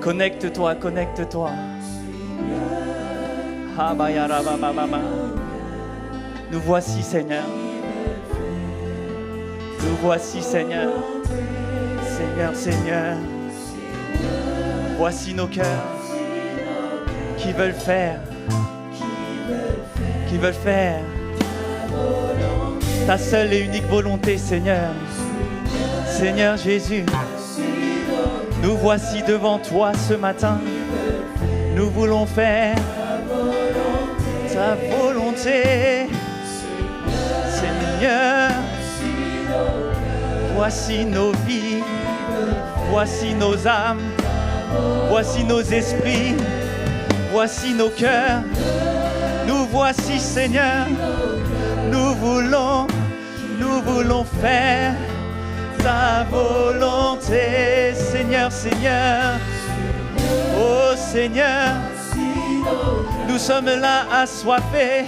Connecte-toi, connecte-toi. Nous voici, Seigneur. Nous voici, Seigneur. Seigneur, Seigneur. Voici nos cœurs qui veulent faire ta seule et unique volonté, Seigneur. Seigneur Jésus, nous voici devant toi ce matin. Nous voulons faire ta volonté, Seigneur. Voici nos vies, voici nos âmes, voici nos esprits, voici nos cœurs. Nous voici, Seigneur. Nous voulons faire ta volonté, Seigneur, Seigneur. Oh Seigneur, nous sommes là assoiffés.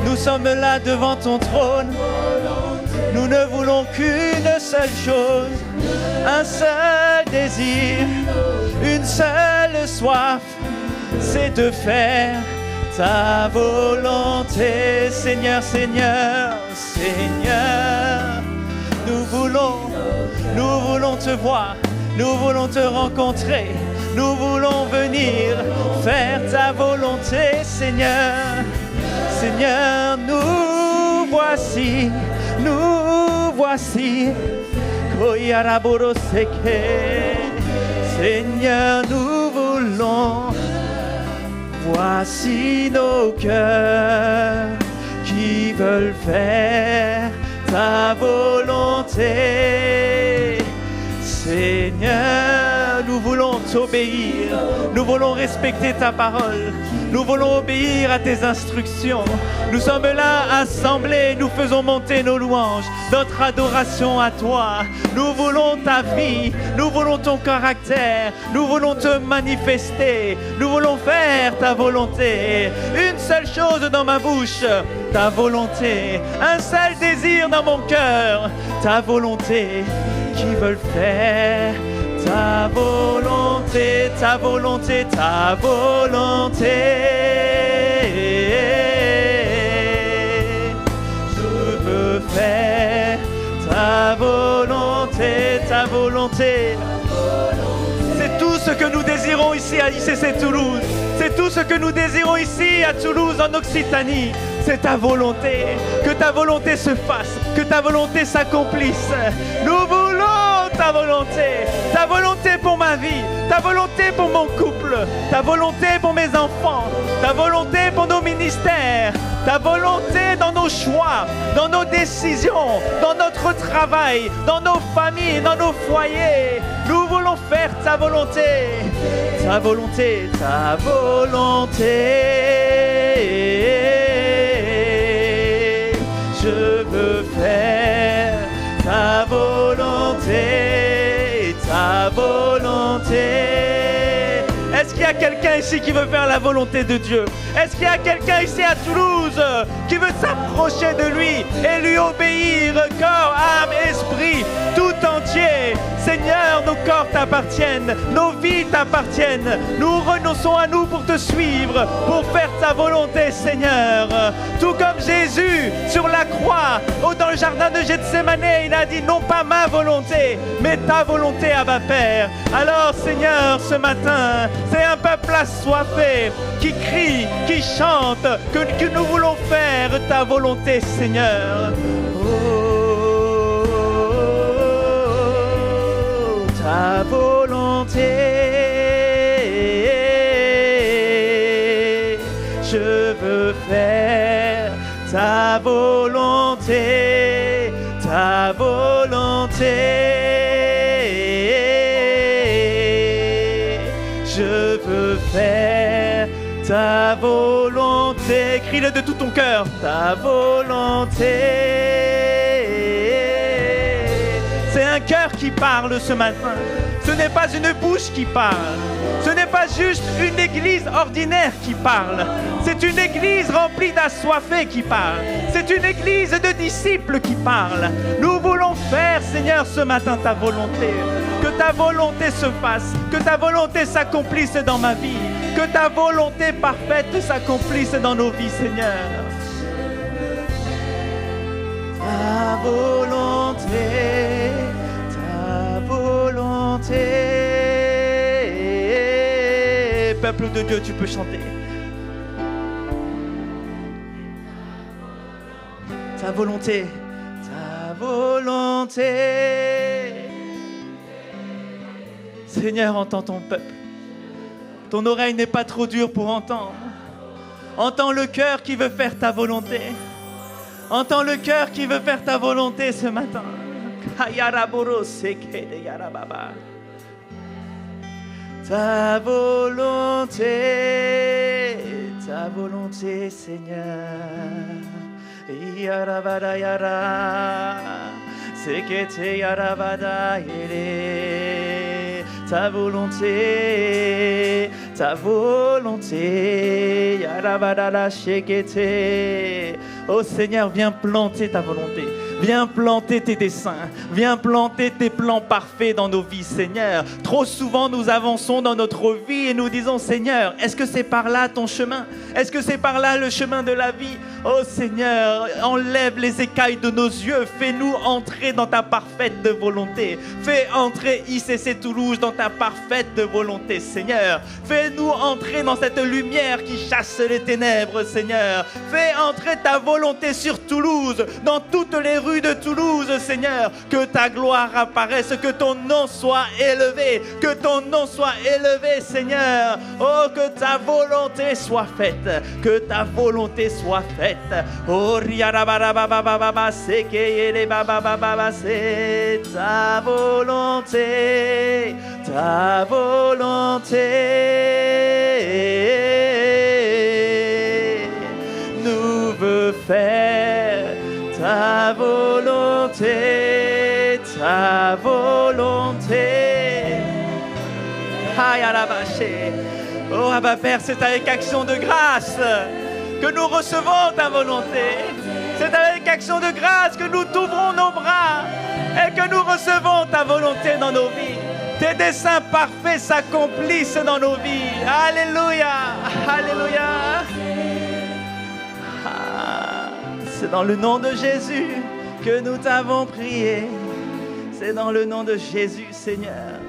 Nous sommes là devant ton trône. Nous ne voulons qu'une seule chose, un seul désir, une seule soif, c'est de faire ta volonté, Seigneur, Seigneur, Seigneur. Nous voulons te voir, nous voulons te rencontrer, nous voulons venir faire ta volonté, Seigneur. Seigneur, nous voici, Seigneur, nous voulons. Voici nos cœurs qui veulent faire ta volonté. Seigneur, nous voulons t'obéir. Nous voulons respecter ta parole. Nous voulons obéir à tes instructions. Nous sommes là assemblés, nous faisons monter nos louanges, notre adoration à toi. Nous voulons ta vie, nous voulons ton caractère, nous voulons te manifester, nous voulons faire ta volonté. Une seule chose dans ma bouche, ta volonté. Un seul désir dans mon cœur, ta volonté. Qui veulent faire ta volonté, ta volonté, ta volonté. Je veux faire ta volonté, ta volonté. C'est tout ce que nous désirons ici à ICC Toulouse. C'est tout ce que nous désirons ici à Toulouse, en Occitanie. C'est ta volonté. Que ta volonté se fasse, que ta volonté s'accomplisse. Nous voulons ta volonté. Ta volonté pour ma vie, ta volonté pour mon couple, ta volonté pour mes enfants, ta volonté pour nos ministères, ta volonté dans nos choix, dans nos décisions, dans notre travail, dans nos familles, dans nos foyers. Nous voulons faire ta volonté. Ta volonté, ta volonté. Je veux faire ta volonté, ta volonté. Est-ce qu'il y a quelqu'un ici qui veut faire la volonté de Dieu? Est-ce qu'il y a quelqu'un ici à Toulouse qui veut s'approcher de lui et lui obéir, corps, âme, esprit, tout entier? Seigneur, nos corps t'appartiennent, nos vies t'appartiennent. Nous renonçons à nous pour te suivre, pour faire ta volonté, Seigneur. Tout comme Jésus sur la croix, dans le jardin de Gethsémane, il a dit non pas ma volonté, mais ta volonté, Abba Père. Alors, Seigneur, ce matin, c'est un peuple assoiffé qui crie, qui chante, que nous voulons faire ta volonté, Seigneur. Ta volonté, je veux faire ta volonté, ta volonté. Je veux faire ta volonté. Crie-le de tout ton cœur. Ta volonté. C'est un cœur qui parle ce matin. Ce n'est pas une bouche qui parle. Ce n'est pas juste une église ordinaire qui parle. C'est une église remplie d'assoiffés qui parle. C'est une église de disciples qui parle. Nous voulons faire, Seigneur, ce matin ta volonté. Que ta volonté se fasse. Que ta volonté s'accomplisse dans ma vie. Que ta volonté parfaite s'accomplisse dans nos vies, Seigneur. Ta volonté, ta volonté. Peuple de Dieu, tu peux chanter. Ta volonté, ta volonté. Seigneur, entends ton peuple. Ton oreille n'est pas trop dure pour entendre. Entends le cœur qui veut faire ta volonté. Entends le cœur qui veut faire ta volonté ce matin. Ta volonté, Seigneur. Yarabada yara, sekete yarabada yere. Ta volonté, yarabada la shekete. Oh Seigneur, viens planter ta volonté. Viens planter tes desseins. Viens planter tes plans parfaits dans nos vies, Seigneur. Trop souvent, nous avançons dans notre vie et nous disons, Seigneur, est-ce que c'est par là ton chemin? Est-ce que c'est par là le chemin de la vie? Oh Seigneur, enlève les écailles de nos yeux. Fais-nous entrer dans ta parfaite volonté. Fais entrer ICC Toulouse dans ta parfaite volonté, Seigneur. Fais-nous entrer dans cette lumière qui chasse les ténèbres, Seigneur. Fais entrer ta volonté sur Toulouse, dans toutes les rues de Toulouse, Seigneur. Que ta gloire apparaisse, que ton nom soit élevé, que ton nom soit élevé, Seigneur. Oh, que ta volonté soit faite, que ta volonté soit faite. Oh, riarabarabababa, sekeyele bababa, c'est ta volonté, ta volonté. Nous veut faire ta volonté, ta volonté. Aïe à la vache. Oh Abba Père, c'est avec action de grâce que nous recevons ta volonté. C'est avec action de grâce que nous t'ouvrons nos bras et que nous recevons ta volonté dans nos vies. Tes desseins parfaits s'accomplissent dans nos vies. Alléluia, alléluia. C'est dans le nom de Jésus que nous t'avons prié. C'est dans le nom de Jésus, Seigneur,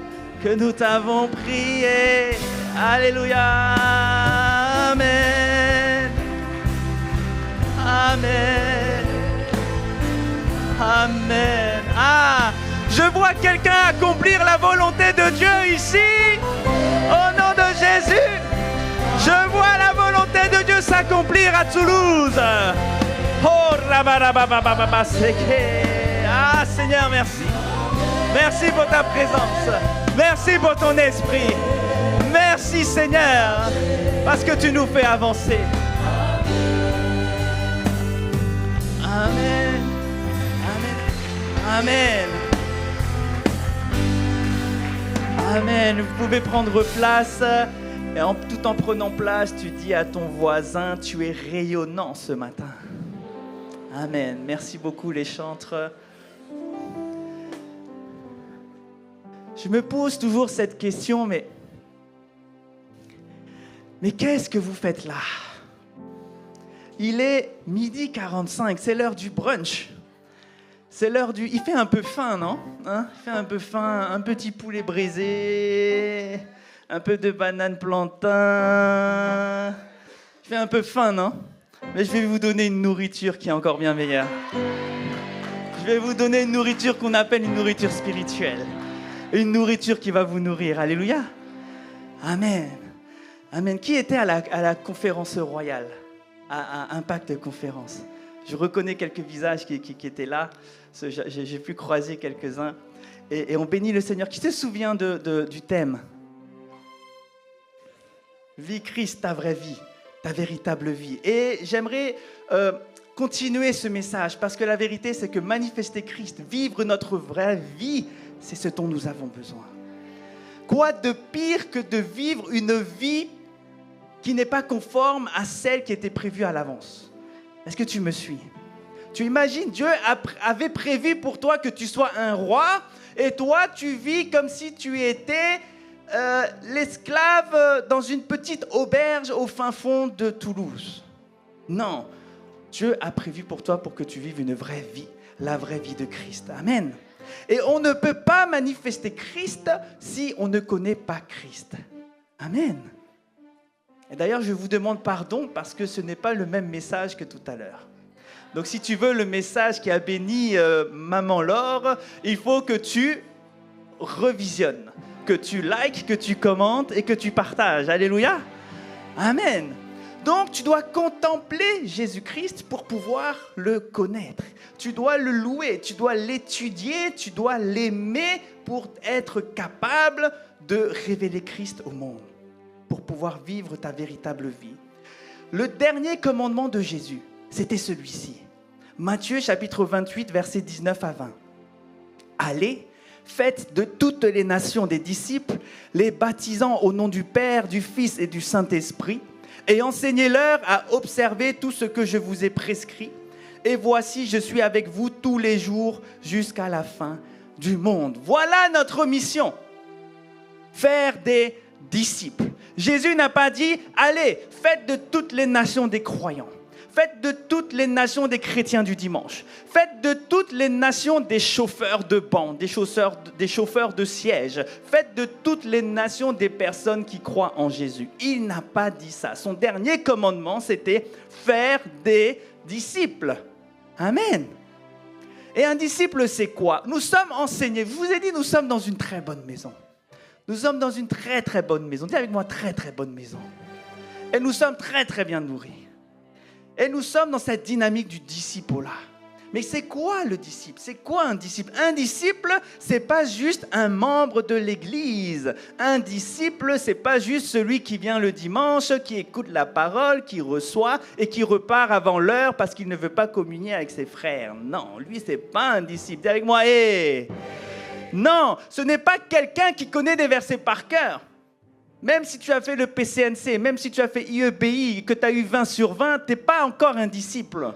que nous t'avons prié. Alléluia. Amen. Amen. Amen. Ah, je vois quelqu'un accomplir la volonté de Dieu ici. Au nom de Jésus, je vois la volonté de Dieu s'accomplir à Toulouse. Oh, ah, Seigneur, merci. Merci pour ta présence. Merci pour ton esprit. Merci, Seigneur, parce que tu nous fais avancer. Amen. Amen. Amen. Amen. Vous pouvez prendre place. Et tout en prenant place, tu dis à ton voisin, tu es rayonnant ce matin. Amen. Merci beaucoup les chantres. Je me pose toujours cette question, mais qu'est-ce que vous faites là? Il est 12h45, c'est l'heure du brunch. C'est l'heure du... Il fait un peu faim, non? Il fait un peu faim, un petit poulet braisé, un peu de banane plantain. Il fait un peu faim, non? Mais je vais vous donner une nourriture qui est encore bien meilleure. Je vais vous donner une nourriture qu'on appelle une nourriture spirituelle. Une nourriture qui va vous nourrir. Alléluia. Amen. Amen. Qui était à la conférence royale, à Impact Conférence? Je reconnais quelques visages qui étaient là. J'ai pu croiser quelques-uns. Et on bénit le Seigneur. Qui se souvient du thème? Vis Christ, ta vraie vie, ta véritable vie. Et j'aimerais continuer ce message parce que la vérité, c'est que manifester Christ, vivre notre vraie vie, c'est ce dont nous avons besoin. Quoi de pire que de vivre une vie qui n'est pas conforme à celle qui était prévue à l'avance? Est-ce que tu me suis? Tu imagines, Dieu avait prévu pour toi que tu sois un roi, et toi, tu vis comme si tu étais l'esclave dans une petite auberge au fin fond de Toulouse. Non, Dieu a prévu pour toi pour que tu vives une vraie vie, la vraie vie de Christ. Amen. Et on ne peut pas manifester Christ si on ne connaît pas Christ. Amen. Et d'ailleurs, je vous demande pardon parce que ce n'est pas le même message que tout à l'heure. Donc si tu veux le message qui a béni Maman Laure, il faut que tu revisionnes, que tu likes, que tu commentes et que tu partages. Alléluia. Amen. Donc tu dois contempler Jésus-Christ pour pouvoir le connaître. Tu dois le louer, tu dois l'étudier, tu dois l'aimer pour être capable de révéler Christ au monde, pour pouvoir vivre ta véritable vie. Le dernier commandement de Jésus, c'était celui-ci. Matthieu chapitre 28, versets 19 à 20. Allez, faites de toutes les nations des disciples, les baptisant au nom du Père, du Fils et du Saint-Esprit, et enseignez-leur à observer tout ce que je vous ai prescrit. Et voici, je suis avec vous tous les jours jusqu'à la fin du monde. Voilà notre mission. Faire des disciples. Jésus n'a pas dit, allez, faites de toutes les nations des croyants. Faites de toutes les nations des chrétiens du dimanche. Faites de toutes les nations des chauffeurs de banc, des chauffeurs de siège. Faites de toutes les nations des personnes qui croient en Jésus. Il n'a pas dit ça. Son dernier commandement, c'était faire des disciples. Amen. Et un disciple, c'est quoi? Nous sommes enseignés. Je vous ai dit, nous sommes dans une très bonne maison. Nous sommes dans une très très bonne maison. Dis avec moi, très très bonne maison. Et nous sommes très très bien nourris. Et nous sommes dans cette dynamique du disciple-là. Mais c'est quoi le disciple? C'est quoi un disciple? Un disciple, c'est pas juste un membre de l'église. Un disciple, c'est pas juste celui qui vient le dimanche, qui écoute la parole, qui reçoit et qui repart avant l'heure parce qu'il ne veut pas communier avec ses frères. Non, lui, c'est pas un disciple. Dis avec moi, hé! Non, ce n'est pas quelqu'un qui connaît des versets par cœur. Même si tu as fait le PCNC, même si tu as fait IEBI, que tu as eu 20 sur 20, tu n'es pas encore un disciple.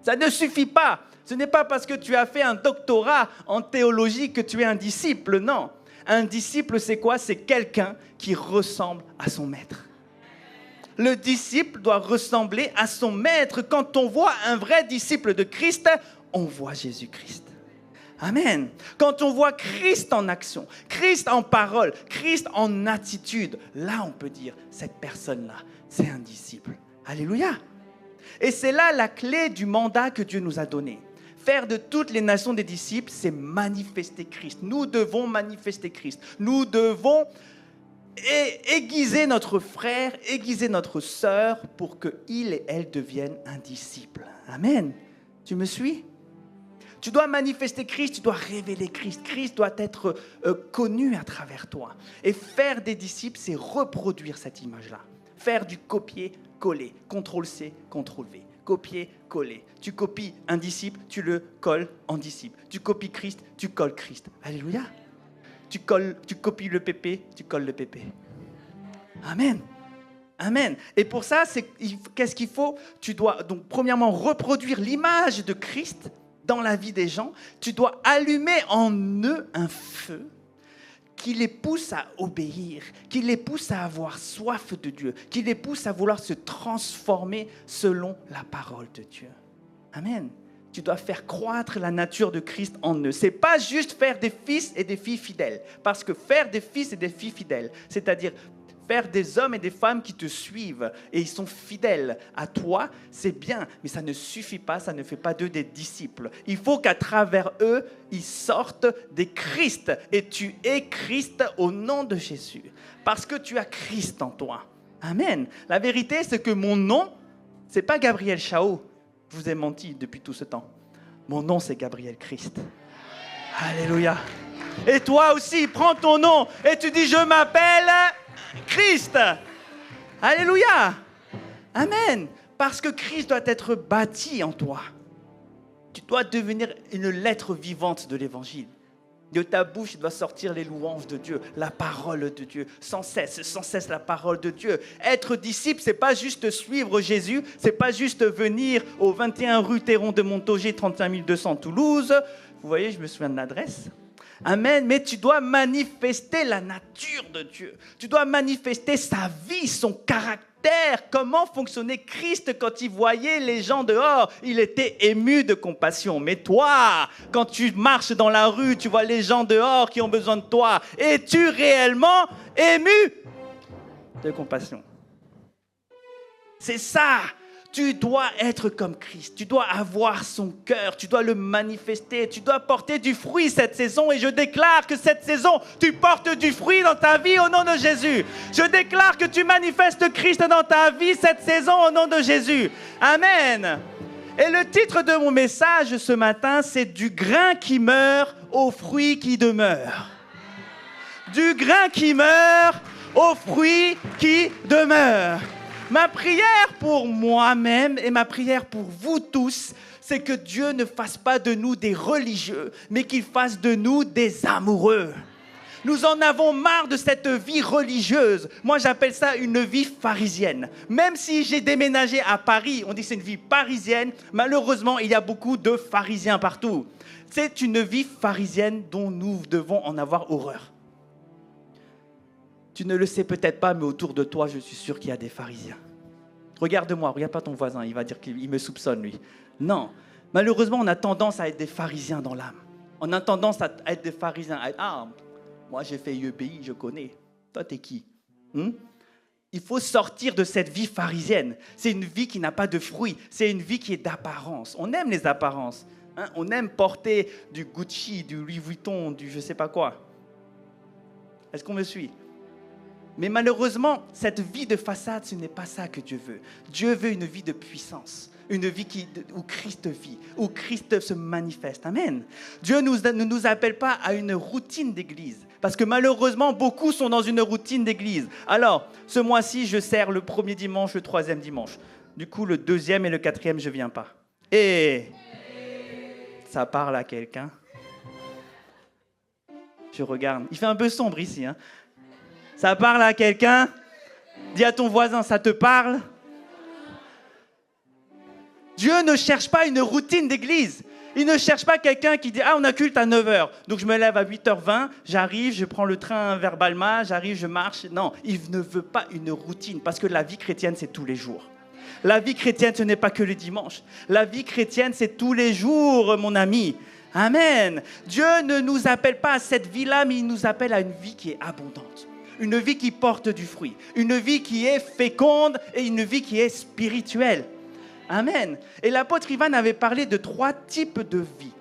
Ça ne suffit pas. Ce n'est pas parce que tu as fait un doctorat en théologie que tu es un disciple, non. Un disciple, c'est quoi? C'est quelqu'un qui ressemble à son maître. Le disciple doit ressembler à son maître. Quand on voit un vrai disciple de Christ, on voit Jésus-Christ. Amen. Quand on voit Christ en action, Christ en parole, Christ en attitude, là on peut dire, cette personne-là, c'est un disciple. Alléluia. Et c'est là la clé du mandat que Dieu nous a donné. Faire de toutes les nations des disciples, c'est manifester Christ. Nous devons manifester Christ. Nous devons aiguiser notre frère, aiguiser notre sœur pour qu'il et elle deviennent un disciple. Amen. Tu me suis ? Tu dois manifester Christ, tu dois révéler Christ. Christ doit être connu à travers toi. Et faire des disciples, c'est reproduire cette image-là. Faire du copier-coller. CTRL-C, CTRL-V. Copier-coller. Tu copies un disciple, tu le colles en disciple. Tu copies Christ, tu colles Christ. Alléluia. Tu copies le pépé, tu colles le pépé. Amen. Amen. Et pour ça, qu'est-ce qu'il faut? Tu dois donc premièrement reproduire l'image de Christ dans la vie des gens. Tu dois allumer en eux un feu qui les pousse à obéir, qui les pousse à avoir soif de Dieu, qui les pousse à vouloir se transformer selon la parole de Dieu. Amen. Tu dois faire croître la nature de Christ en eux. Ce n'est pas juste faire des fils et des filles fidèles. Parce que faire des fils et des filles fidèles, c'est-à-dire faire des hommes et des femmes qui te suivent et ils sont fidèles à toi, c'est bien, mais ça ne suffit pas, ça ne fait pas d'eux des disciples. Il faut qu'à travers eux, ils sortent des Christ. Et tu es Christ au nom de Jésus. Parce que tu as Christ en toi. Amen. La vérité, c'est que mon nom, ce n'est pas Gabriel Chao. Je vous ai menti depuis tout ce temps. Mon nom, c'est Gabriel Christ. Alléluia. Et toi aussi, prends ton nom et tu dis, je m'appelle Christ. Alléluia. Amen. Parce que Christ doit être bâti en toi. Tu dois devenir une lettre vivante de l'Évangile. De ta bouche, il doit sortir les louanges de Dieu, la parole de Dieu, sans cesse la parole de Dieu. Être disciple, c'est pas juste suivre Jésus, c'est pas juste venir au 21 rue Théron de Montaugé, 35 200 Toulouse. Vous voyez, je me souviens de l'adresse. Amen, mais tu dois manifester la nature de Dieu. Tu dois manifester sa vie, son caractère. Comment fonctionnait Christ quand il voyait les gens dehors? Il était ému de compassion. Mais toi, quand tu marches dans la rue, tu vois les gens dehors qui ont besoin de toi. Es-tu réellement ému de compassion? C'est ça. Tu dois être comme Christ, tu dois avoir son cœur, tu dois le manifester, tu dois porter du fruit cette saison. Et je déclare que cette saison, tu portes du fruit dans ta vie au nom de Jésus. Je déclare que tu manifestes Christ dans ta vie cette saison au nom de Jésus. Amen. Et le titre de mon message ce matin, c'est « Du grain qui meurt au fruit qui demeure ». Du grain qui meurt au fruit qui demeure. Ma prière pour moi-même et ma prière pour vous tous, c'est que Dieu ne fasse pas de nous des religieux, mais qu'il fasse de nous des amoureux. Nous en avons marre de cette vie religieuse. Moi, j'appelle ça une vie pharisienne. Même si j'ai déménagé à Paris, on dit que c'est une vie parisienne, malheureusement, il y a beaucoup de pharisiens partout. C'est une vie pharisienne dont nous devons en avoir horreur. Tu ne le sais peut-être pas, mais autour de toi, je suis sûr qu'il y a des pharisiens. Regarde-moi, regarde pas ton voisin, il va dire qu'il me soupçonne, lui. Non, malheureusement, on a tendance à être des pharisiens dans l'âme. On a tendance à être des pharisiens. Moi j'ai fait UEPI, je connais. Toi, t'es qui? Il faut sortir de cette vie pharisienne. C'est une vie qui n'a pas de fruits. C'est une vie qui est d'apparence. On aime les apparences. On aime porter du Gucci, du Louis Vuitton, du je sais pas quoi. Est-ce qu'on me suit? Mais malheureusement, cette vie de façade, ce n'est pas ça que Dieu veut. Dieu veut une vie de puissance, une vie où Christ vit, où Christ se manifeste. Amen. Dieu ne nous appelle pas à une routine d'église, parce que malheureusement, beaucoup sont dans une routine d'église. Alors, ce mois-ci, je sers le premier dimanche, le troisième dimanche. Du coup, le deuxième et le quatrième, je ne viens pas. Et ça parle à quelqu'un. Je regarde. Il fait un peu sombre ici, hein. Ça parle à quelqu'un? Dis à ton voisin, ça te parle? Dieu ne cherche pas une routine d'église. Il ne cherche pas quelqu'un qui dit « Ah, on a culte à 9h, donc je me lève à 8h20, j'arrive, je prends le train vers Balma, j'arrive, je marche. » Non, il ne veut pas une routine, parce que la vie chrétienne, c'est tous les jours. La vie chrétienne, ce n'est pas que le dimanche. La vie chrétienne, c'est tous les jours, mon ami. Amen. Dieu ne nous appelle pas à cette vie-là, mais il nous appelle à une vie qui est abondante. Une vie qui porte du fruit, une vie qui est féconde et une vie qui est spirituelle. Amen. Et l'apôtre Ivan avait parlé de 3 types de vie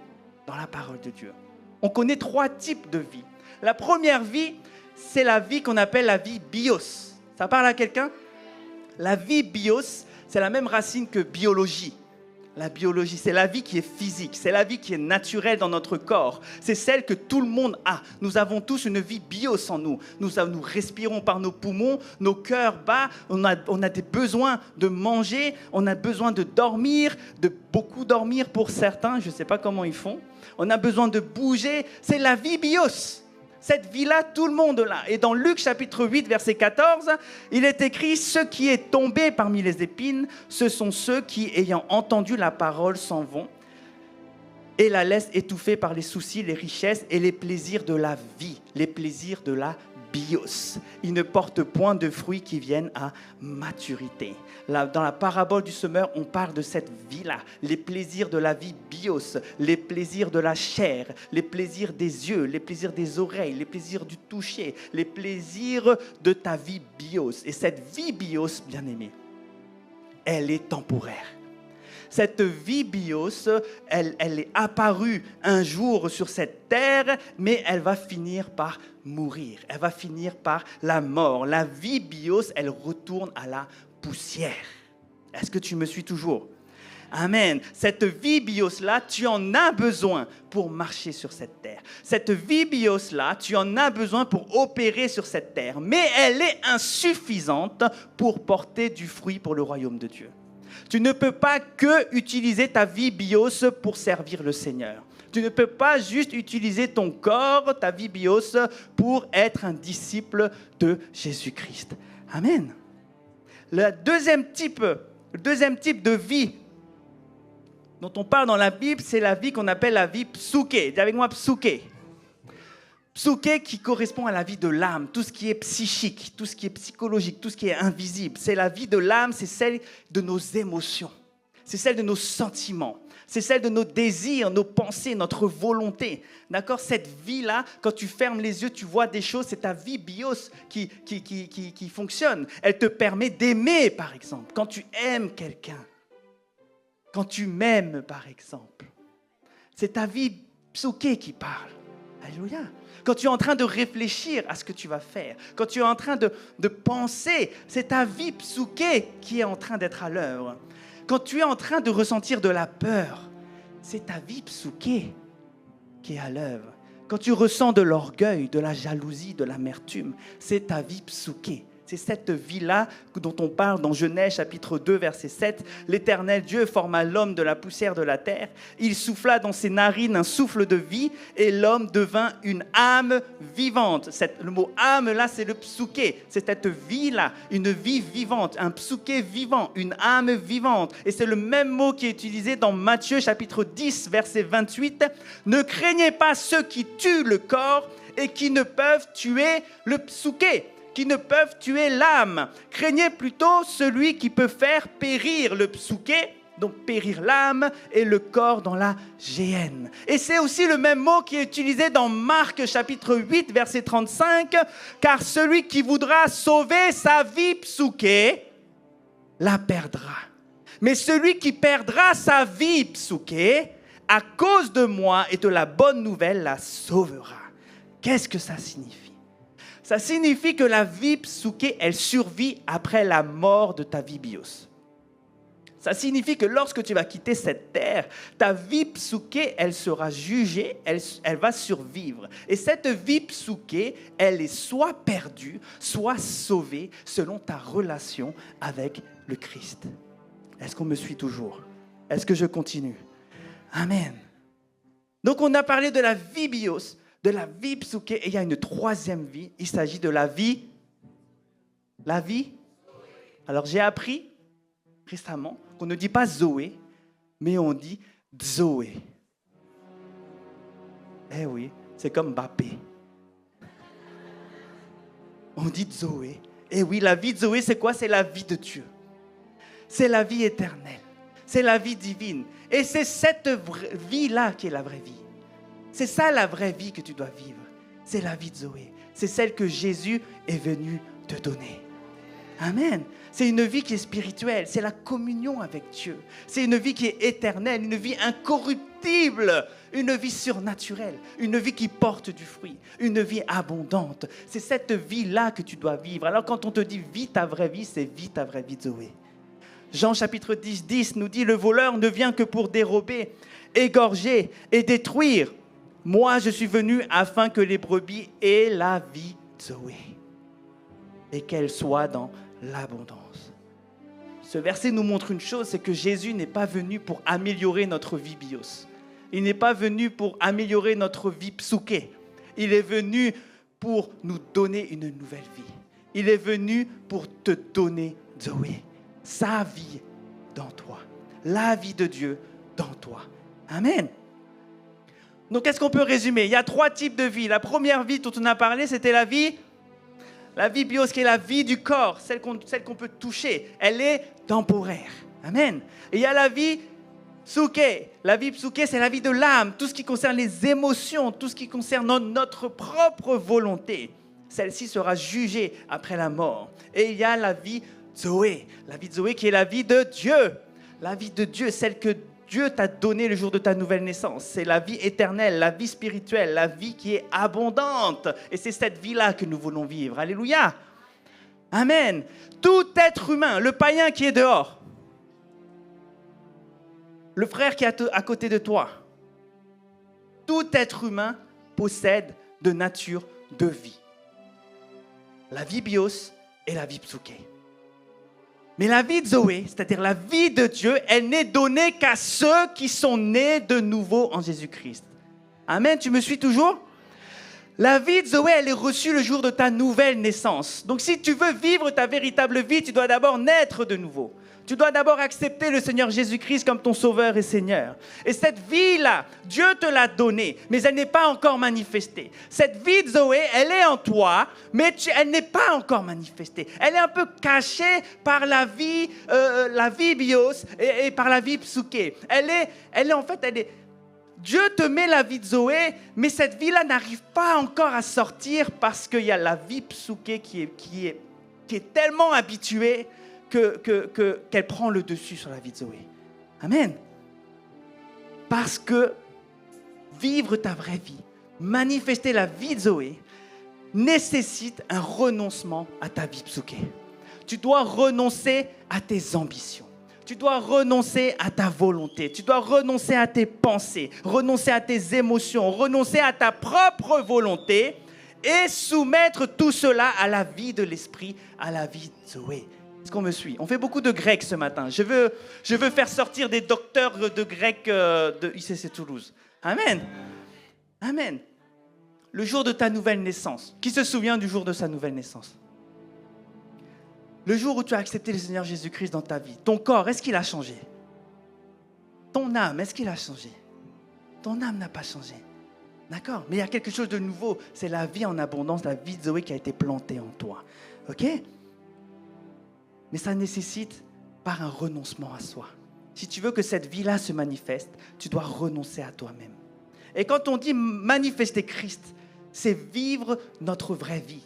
dans la parole de Dieu. On connaît 3 types de vie. La première vie, c'est la vie qu'on appelle la vie bios. Ça parle à quelqu'un? La vie bios, c'est la même racine que biologie. La biologie, c'est la vie qui est physique, c'est la vie qui est naturelle dans notre corps. C'est celle que tout le monde a. Nous avons tous une vie bios en nous. Nous respirons par nos poumons, nos cœurs battent, on a des besoins de manger, on a besoin de dormir, de beaucoup dormir pour certains, je ne sais pas comment ils font. On a besoin de bouger, c'est la vie bios. Cette vie-là, tout le monde l'a. Et dans Luc chapitre 8, verset 14, il est écrit « Ce qui est tombé parmi les épines, ce sont ceux qui, ayant entendu la parole, s'en vont et la laissent étouffée par les soucis, les richesses et les plaisirs de la vie, les plaisirs de la bios. Ils ne portent point de fruits qui viennent à maturité. » Là, dans la parabole du semeur, on parle de cette vie-là, les plaisirs de la vie bios, les plaisirs de la chair, les plaisirs des yeux, les plaisirs des oreilles, les plaisirs du toucher, les plaisirs de ta vie bios. Et cette vie bios, bien aimée, elle est temporaire. Cette vie bios, elle est apparue un jour sur cette terre, mais elle va finir par mourir. Elle va finir par la mort. La vie bios, elle retourne à la poussière. Est-ce que tu me suis toujours? Amen. Cette vie bios-là, tu en as besoin pour marcher sur cette terre. Cette vie bios-là, tu en as besoin pour opérer sur cette terre. Mais elle est insuffisante pour porter du fruit pour le royaume de Dieu. Tu ne peux pas que utiliser ta vie bios pour servir le Seigneur. Tu ne peux pas juste utiliser ton corps, ta vie bios, pour être un disciple de Jésus-Christ. Amen. Le deuxième type de vie dont on parle dans la Bible, c'est la vie qu'on appelle la vie psuké. Dis avec moi psuké. Psuké qui correspond à la vie de l'âme, tout ce qui est psychique, tout ce qui est psychologique, tout ce qui est invisible. C'est la vie de l'âme, c'est celle de nos émotions, c'est celle de nos sentiments, c'est celle de nos désirs, nos pensées, notre volonté. D'accord ? Cette vie-là, quand tu fermes les yeux, tu vois des choses, c'est ta vie bios qui fonctionne. Elle te permet d'aimer, par exemple, quand tu aimes quelqu'un, quand tu m'aimes, par exemple. C'est ta vie psuké qui parle. Alléluia. Quand tu es en train de réfléchir à ce que tu vas faire, quand tu es en train de penser, c'est ta vie psuké qui est en train d'être à l'œuvre. Quand tu es en train de ressentir de la peur, c'est ta vie psuké qui est à l'œuvre. Quand tu ressens de l'orgueil, de la jalousie, de l'amertume, c'est ta vie psuké. C'est cette vie-là dont on parle dans Genèse chapitre 2, verset 7. L'Éternel Dieu forma l'homme de la poussière de la terre. Il souffla dans ses narines un souffle de vie et l'homme devint une âme vivante. Le mot âme, là, c'est le psuké. C'est cette vie-là, une vie vivante, un psuké vivant, une âme vivante. Et c'est le même mot qui est utilisé dans Matthieu chapitre 10, verset 28. Ne craignez pas ceux qui tuent le corps et qui ne peuvent tuer le psuké, qui ne peuvent tuer l'âme. Craignez plutôt celui qui peut faire périr le psuké, donc périr l'âme et le corps dans la géhenne. Et c'est aussi le même mot qui est utilisé dans Marc chapitre 8, verset 35, car celui qui voudra sauver sa vie psuké la perdra. Mais celui qui perdra sa vie psuké à cause de moi et de la bonne nouvelle la sauvera. Qu'est-ce que ça signifie ? Ça signifie que la vie psuké, elle survit après la mort de ta vie bios. Ça signifie que lorsque tu vas quitter cette terre, ta vie psuké, elle sera jugée, elle va survivre. Et cette vie psuké, elle est soit perdue, soit sauvée selon ta relation avec le Christ. Est-ce qu'on me suit toujours ? Est-ce que je continue ? Amen. Donc on a parlé de la vie bios, de la vie psuké, et il y a une troisième vie. Il s'agit de la vie. La vie. Alors j'ai appris récemment qu'on ne dit pas Zoé, mais on dit Zoé. Eh oui, c'est comme Mbappé. On dit Zoé. Eh oui, la vie de Zoé, c'est quoi ? C'est la vie de Dieu. C'est la vie éternelle. C'est la vie divine. Et c'est cette vie-là qui est la vraie vie. C'est ça la vraie vie que tu dois vivre. C'est la vie de Zoé. C'est celle que Jésus est venu te donner. Amen. C'est une vie qui est spirituelle. C'est la communion avec Dieu. C'est une vie qui est éternelle, une vie incorruptible, une vie surnaturelle, une vie qui porte du fruit, une vie abondante. C'est cette vie-là que tu dois vivre. Alors quand on te dit « vis ta vraie vie », c'est « vis ta vraie vie de Zoé ». Jean chapitre 10, 10 nous dit « Le voleur ne vient que pour dérober, égorger et détruire. Moi, je suis venu afin que les brebis aient la vie Zoé et qu'elle soit dans l'abondance. » Ce verset nous montre une chose, c'est que Jésus n'est pas venu pour améliorer notre vie bios. Il n'est pas venu pour améliorer notre vie psuké. Il est venu pour nous donner une nouvelle vie. Il est venu pour te donner Zoé, sa vie dans toi, la vie de Dieu dans toi. Amen. Donc, qu'est-ce qu'on peut résumer ? Il y a 3 types de vie. La première vie dont on a parlé, c'était la vie bios, qui est la vie du corps, celle qu'on peut toucher. Elle est temporaire. Amen. Et il y a la vie psuké. La vie psuké, c'est la vie de l'âme, tout ce qui concerne les émotions, tout ce qui concerne notre propre volonté. Celle-ci sera jugée après la mort. Et il y a la vie Zoé. La vie de Zoé qui est la vie de Dieu. La vie de Dieu, celle que Dieu t'a donné le jour de ta nouvelle naissance. C'est la vie éternelle, la vie spirituelle, la vie qui est abondante. Et c'est cette vie-là que nous voulons vivre. Alléluia. Amen. Tout être humain, le païen qui est dehors, le frère qui est à côté de toi, tout être humain possède de nature de vie. La vie bios et la vie psuké. Mais la vie de Zoé, c'est-à-dire la vie de Dieu, elle n'est donnée qu'à ceux qui sont nés de nouveau en Jésus-Christ. Amen, tu me suis toujours? La vie de Zoé, elle est reçue le jour de ta nouvelle naissance. Donc si tu veux vivre ta véritable vie, tu dois d'abord naître de nouveau. Tu dois d'abord accepter le Seigneur Jésus-Christ comme ton Sauveur et Seigneur. Et cette vie-là, Dieu te l'a donnée, mais elle n'est pas encore manifestée. Cette vie de Zoé, elle est en toi, mais elle n'est pas encore manifestée. Elle est un peu cachée par la vie bios et par la vie psuké. Dieu te met la vie de Zoé, mais cette vie-là n'arrive pas encore à sortir parce qu'il y a la vie psuké qui est tellement habituée qu'elle prend le dessus sur la vie de Zoé. Amen. Parce que vivre ta vraie vie, manifester la vie de Zoé, nécessite un renoncement à ta vie psuké. Tu dois renoncer à tes ambitions. Tu dois renoncer à ta volonté. Tu dois renoncer à tes pensées, renoncer à tes émotions, renoncer à ta propre volonté et soumettre tout cela à la vie de l'esprit, à la vie de Zoé. Est-ce qu'on me suit? On fait beaucoup de grec ce matin. Je veux faire sortir des docteurs de grec de ICC Toulouse. Amen. Amen. Le jour de ta nouvelle naissance. Qui se souvient du jour de sa nouvelle naissance? Le jour où tu as accepté le Seigneur Jésus-Christ dans ta vie. Ton corps, est-ce qu'il a changé? Ton âme, est-ce qu'il a changé? Ton âme n'a pas changé. D'accord? Mais il y a quelque chose de nouveau. C'est la vie en abondance, la vie de Zoé qui a été plantée en toi. OK? Mais ça nécessite par un renoncement à soi. Si tu veux que cette vie-là se manifeste, tu dois renoncer à toi-même. Et quand on dit manifester Christ, c'est vivre notre vraie vie.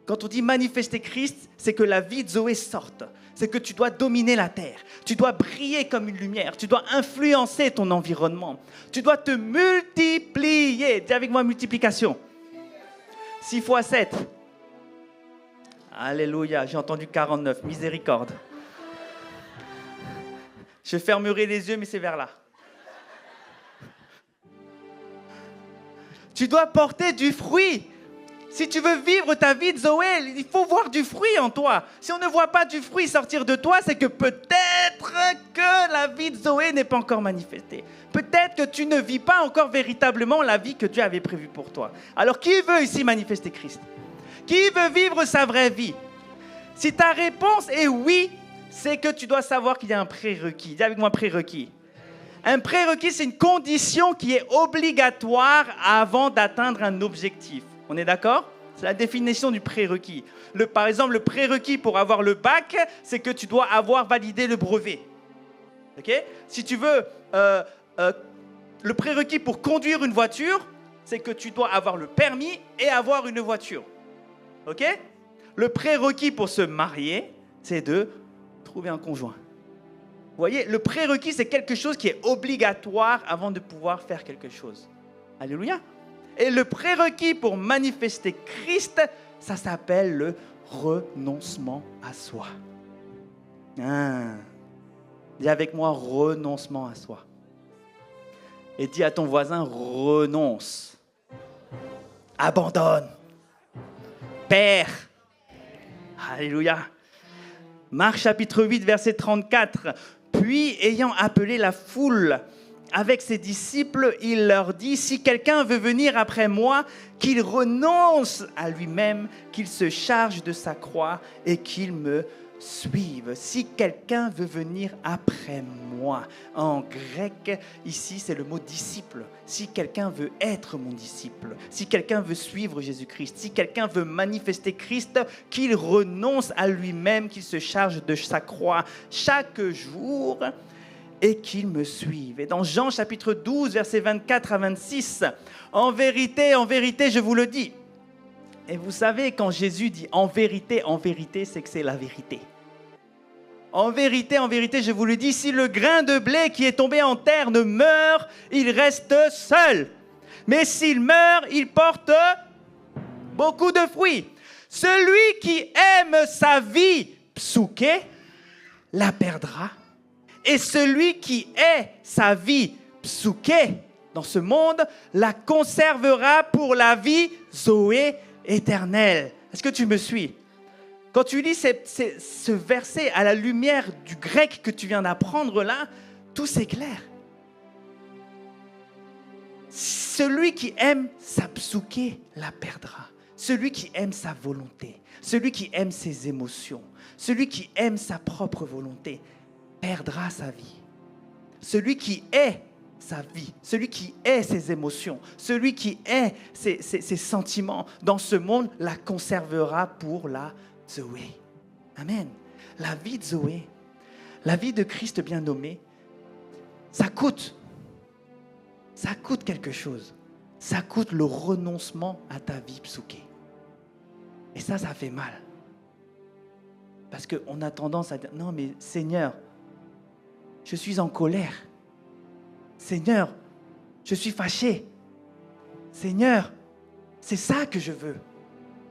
Quand on dit manifester Christ, c'est que la vie de Zoé sorte. C'est que tu dois dominer la terre. Tu dois briller comme une lumière. Tu dois influencer ton environnement. Tu dois te multiplier. Dis avec moi multiplication. 6 fois 7. Alléluia, j'ai entendu 49, miséricorde. Je fermerai les yeux, mais c'est vers là. Tu dois porter du fruit. Si tu veux vivre ta vie de Zoé, il faut voir du fruit en toi. Si on ne voit pas du fruit sortir de toi, c'est que peut-être que la vie de Zoé n'est pas encore manifestée. Peut-être que tu ne vis pas encore véritablement la vie que Dieu avait prévue pour toi. Alors qui veut ici manifester Christ? Qui veut vivre sa vraie vie? Si ta réponse est oui, c'est que tu dois savoir qu'il y a un prérequis. Dis avec moi prérequis. Un prérequis, c'est une condition qui est obligatoire avant d'atteindre un objectif. On est d'accord? C'est la définition du prérequis. Par exemple, le prérequis pour avoir le bac, c'est que tu dois avoir validé le brevet. Okay? Si tu veux, le prérequis pour conduire une voiture, c'est que tu dois avoir le permis et avoir une voiture. OK? Le prérequis pour se marier, c'est de trouver un conjoint. Vous voyez, le prérequis, c'est quelque chose qui est obligatoire avant de pouvoir faire quelque chose. Alléluia. Et le prérequis pour manifester Christ, ça s'appelle le renoncement à soi. Dis avec moi, renoncement à soi. Et dis à ton voisin, renonce. Abandonne. Père. Alléluia. Marc chapitre 8, verset 34. Puis, ayant appelé la foule avec ses disciples, il leur dit, si quelqu'un veut venir après moi, qu'il renonce à lui-même, qu'il se charge de sa croix et qu'il me suive. Si quelqu'un veut venir après moi. En grec, ici, c'est le mot disciple. Si quelqu'un veut être mon disciple, si quelqu'un veut suivre Jésus-Christ, si quelqu'un veut manifester Christ, qu'il renonce à lui-même, qu'il se charge de sa croix chaque jour et qu'il me suive. Et dans Jean chapitre 12, versets 24 à 26, en vérité, je vous le dis. Et vous savez, quand Jésus dit en vérité, c'est que c'est la vérité. En vérité, je vous le dis, si le grain de blé qui est tombé en terre ne meurt, il reste seul. Mais s'il meurt, il porte beaucoup de fruits. Celui qui aime sa vie, psuké, la perdra. Et celui qui est sa vie, psuké, dans ce monde, la conservera pour la vie, zoé, éternelle. Est-ce que tu me suis? Quand tu lis ce verset à la lumière du grec que tu viens d'apprendre là, tout s'éclaire. Celui qui aime sa psuké la perdra. Celui qui aime sa volonté, celui qui aime ses émotions, celui qui aime sa propre volonté, perdra sa vie. Celui qui est sa vie, celui qui est ses émotions, celui qui est ses sentiments dans ce monde, la conservera pour la Zoé. Amen. La vie de Zoé, la vie de Christ bien nommé, ça coûte quelque chose. Ça coûte le renoncement à ta vie psuké. Et ça fait mal. Parce qu'on a tendance à dire, non mais Seigneur, je suis en colère. Seigneur, je suis fâché. Seigneur, c'est ça que je veux.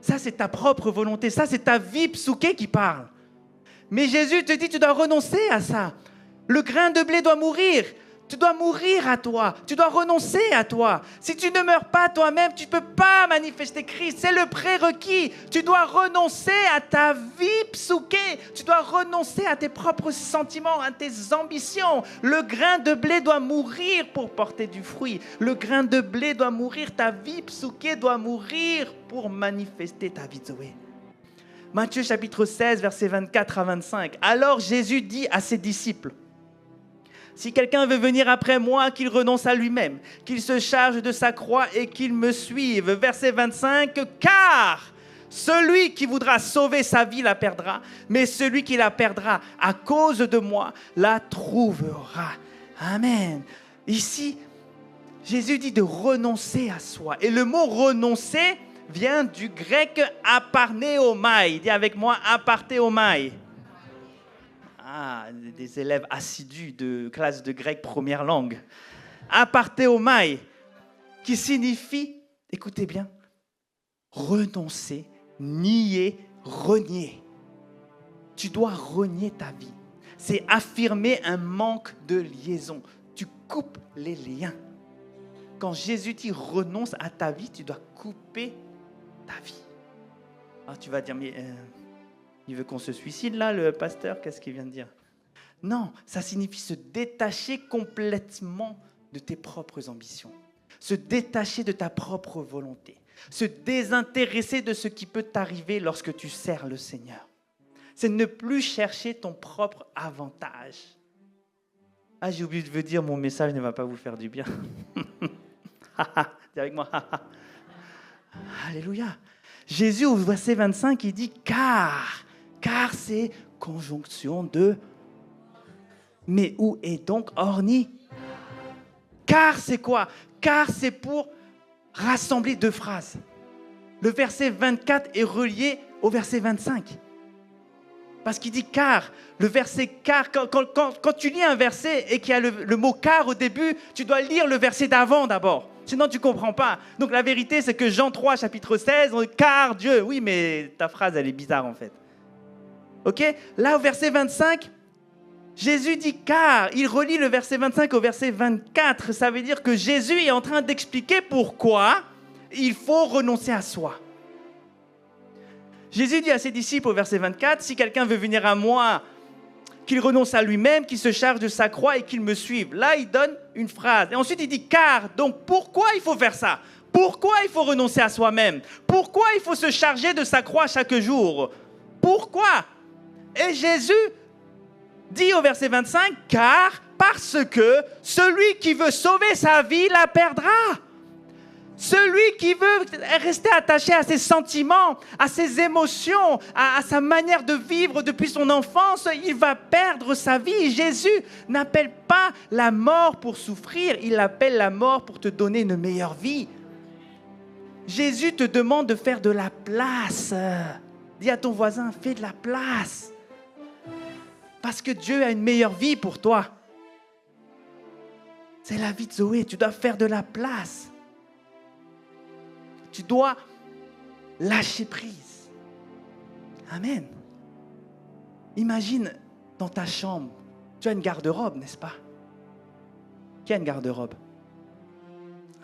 Ça, c'est ta propre volonté. Ça, c'est ta vie psuké qui parle. Mais Jésus te dit, tu dois renoncer à ça. Le grain de blé doit mourir. Tu dois mourir à toi. Tu dois renoncer à toi. Si tu ne meurs pas toi-même, tu ne peux pas manifester Christ. C'est le prérequis. Tu dois renoncer à ta vie psuké. Tu dois renoncer à tes propres sentiments, à tes ambitions. Le grain de blé doit mourir pour porter du fruit. Le grain de blé doit mourir. Ta vie psuké doit mourir pour manifester ta vie Zoé. Matthieu chapitre 16, versets 24 à 25. Alors Jésus dit à ses disciples, si quelqu'un veut venir après moi, qu'il renonce à lui-même, qu'il se charge de sa croix et qu'il me suive. Verset 25, car celui qui voudra sauver sa vie la perdra, mais celui qui la perdra à cause de moi la trouvera. Amen. Ici, Jésus dit de renoncer à soi. Et le mot renoncer vient du grec aparneomai. Dis avec moi, aparneomai. Ah, des élèves assidus de classe de grec première langue. Apartheomai, qui signifie, écoutez bien, renoncer, nier, renier. Tu dois renier ta vie. C'est affirmer un manque de liaison. Tu coupes les liens. Quand Jésus dit renonce à ta vie, tu dois couper ta vie. Alors tu vas dire, mais... il veut qu'on se suicide là, le pasteur? Qu'est-ce qu'il vient de dire? Non, ça signifie se détacher complètement de tes propres ambitions. Se détacher de ta propre volonté. Se désintéresser de ce qui peut t'arriver lorsque tu sers le Seigneur. C'est ne plus chercher ton propre avantage. Ah, j'ai oublié de vous dire, mon message ne va pas vous faire du bien. Dis avec moi. Alléluia. Jésus, au verset 25, il dit « car ». Car c'est conjonction de... Mais où est donc orni? Car c'est quoi? Car c'est pour rassembler deux phrases. Le verset 24 est relié au verset 25. Parce qu'il dit car. Le verset car, quand tu lis un verset et qu'il y a le mot car au début, tu dois lire le verset d'avant d'abord. Sinon, tu ne comprends pas. Donc la vérité, c'est que Jean 3, chapitre 16, on dit car Dieu. Oui, mais ta phrase, elle est bizarre en fait. Ok? Là, au verset 25, Jésus dit car. Il relie le verset 25 au verset 24. Ça veut dire que Jésus est en train d'expliquer pourquoi il faut renoncer à soi. Jésus dit à ses disciples au verset 24, si quelqu'un veut venir à moi, qu'il renonce à lui-même, qu'il se charge de sa croix et qu'il me suive. Là, il donne une phrase. Et ensuite, il dit car. Donc, pourquoi il faut faire ça? Pourquoi il faut renoncer à soi-même? Pourquoi il faut se charger de sa croix chaque jour? Pourquoi? Et Jésus dit au verset 25, car parce que celui qui veut sauver sa vie la perdra. Celui qui veut rester attaché à ses sentiments, à ses émotions, à sa manière de vivre depuis son enfance, il va perdre sa vie. Jésus n'appelle pas la mort pour souffrir, il appelle la mort pour te donner une meilleure vie. Jésus te demande de faire de la place. Dis à ton voisin, fais de la place. Parce que Dieu a une meilleure vie pour toi. C'est la vie de Zoé, tu dois faire de la place. Tu dois lâcher prise. Amen. Imagine dans ta chambre, tu as une garde-robe, n'est-ce pas? Qui a une garde-robe?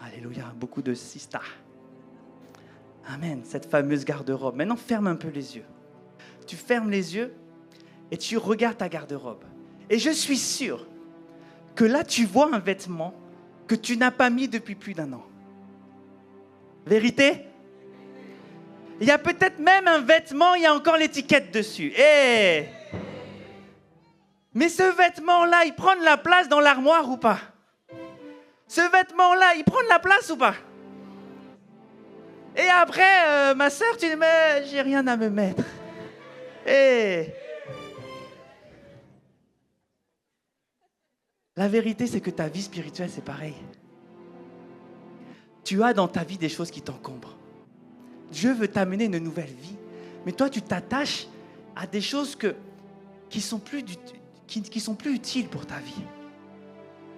Alléluia, beaucoup de sistas. Amen, cette fameuse garde-robe. Maintenant, ferme un peu les yeux. Tu fermes les yeux et tu regardes ta garde-robe. Et je suis sûr que là, tu vois un vêtement que tu n'as pas mis depuis plus d'1 an. Vérité? Il y a peut-être même un vêtement, il y a encore l'étiquette dessus. Mais ce vêtement-là, il prend de la place dans l'armoire ou pas? Ce vêtement-là, il prend de la place ou pas? Et après, ma sœur, tu dis, mais j'ai rien à me mettre. La vérité, c'est que ta vie spirituelle, c'est pareil. Tu as dans ta vie des choses qui t'encombrent. Dieu veut t'amener une nouvelle vie. Mais toi, tu t'attaches à des choses qui sont plus utiles pour ta vie.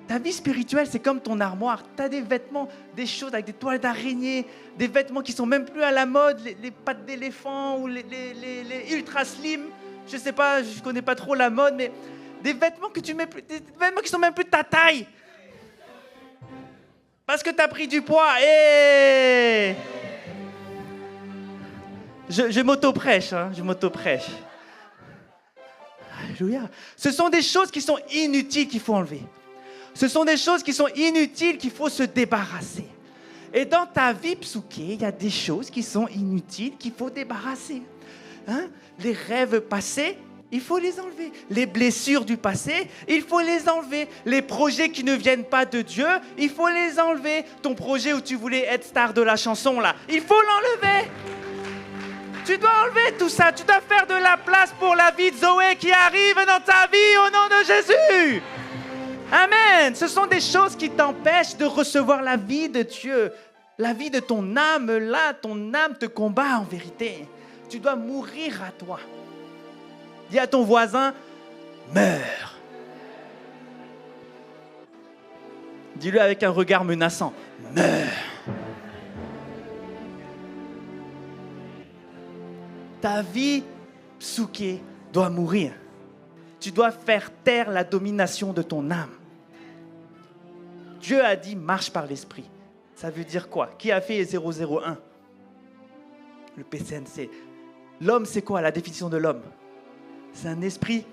Ta vie spirituelle, c'est comme ton armoire. Tu as des vêtements, des choses avec des toiles d'araignée, des vêtements qui sont même plus à la mode, les pattes d'éléphant ou les ultra slim. Je ne sais pas, je ne connais pas trop la mode, mais des vêtements que tu mets plus, des vêtements qui sont même plus de ta taille. Parce que tu as pris du poids. Je m'auto-prêche, je m'auto-prêche. Alléluia. Ce sont des choses qui sont inutiles qu'il faut enlever. Ce sont des choses qui sont inutiles qu'il faut se débarrasser. Et dans ta vie psouké, il y a des choses qui sont inutiles qu'il faut débarrasser. Les rêves passés, il faut les enlever. Les blessures du passé, il faut les enlever. Les projets qui ne viennent pas de Dieu, il faut les enlever. Ton projet où tu voulais être star de la chanson, là, il faut l'enlever. Tu dois enlever tout ça. Tu dois faire de la place pour la vie de Zoé qui arrive dans ta vie au nom de Jésus. Amen. Ce sont des choses qui t'empêchent de recevoir la vie de Dieu. La vie de ton âme, là, ton âme te combat en vérité. Tu dois mourir à toi. Dis à ton voisin, meurs. Dis-le avec un regard menaçant, meurs. Ta vie psouké doit mourir. Tu dois faire taire la domination de ton âme. Dieu a dit, marche par l'esprit. Ça veut dire quoi? Qui a fait 001? Le PCNC. L'homme, c'est quoi la définition de l'homme? C'est un esprit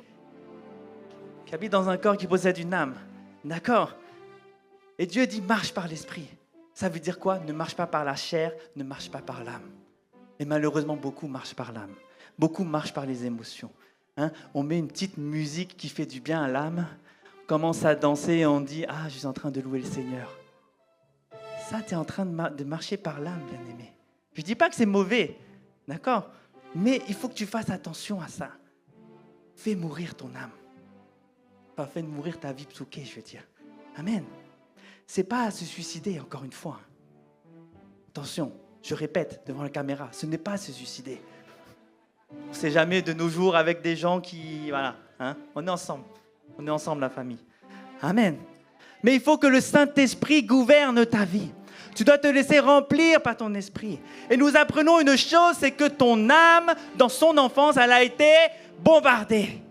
qui habite dans un corps qui possède une âme. D'accord? Et Dieu dit, marche par l'esprit. Ça veut dire quoi? Ne marche pas par la chair, ne marche pas par l'âme. Et malheureusement, beaucoup marchent par l'âme. Beaucoup marchent par les émotions. On met une petite musique qui fait du bien à l'âme, on commence à danser et on dit « Ah, je suis en train de louer le Seigneur ». Ça, tu es en train de marcher par l'âme, bien-aimé. Je ne dis pas que c'est mauvais, d'accord? Mais il faut que tu fasses attention à ça. Fais mourir ton âme. Enfin, fais mourir ta vie psouké, je veux dire. Amen. Ce n'est pas à se suicider, encore une fois. Attention, je répète devant la caméra, ce n'est pas à se suicider. On ne sait jamais de nos jours avec des gens qui... Voilà, on est ensemble. On est ensemble, la famille. Amen. Mais il faut que le Saint-Esprit gouverne ta vie. Tu dois te laisser remplir par ton esprit. Et nous apprenons une chose, c'est que ton âme, dans son enfance, elle a été bombardée.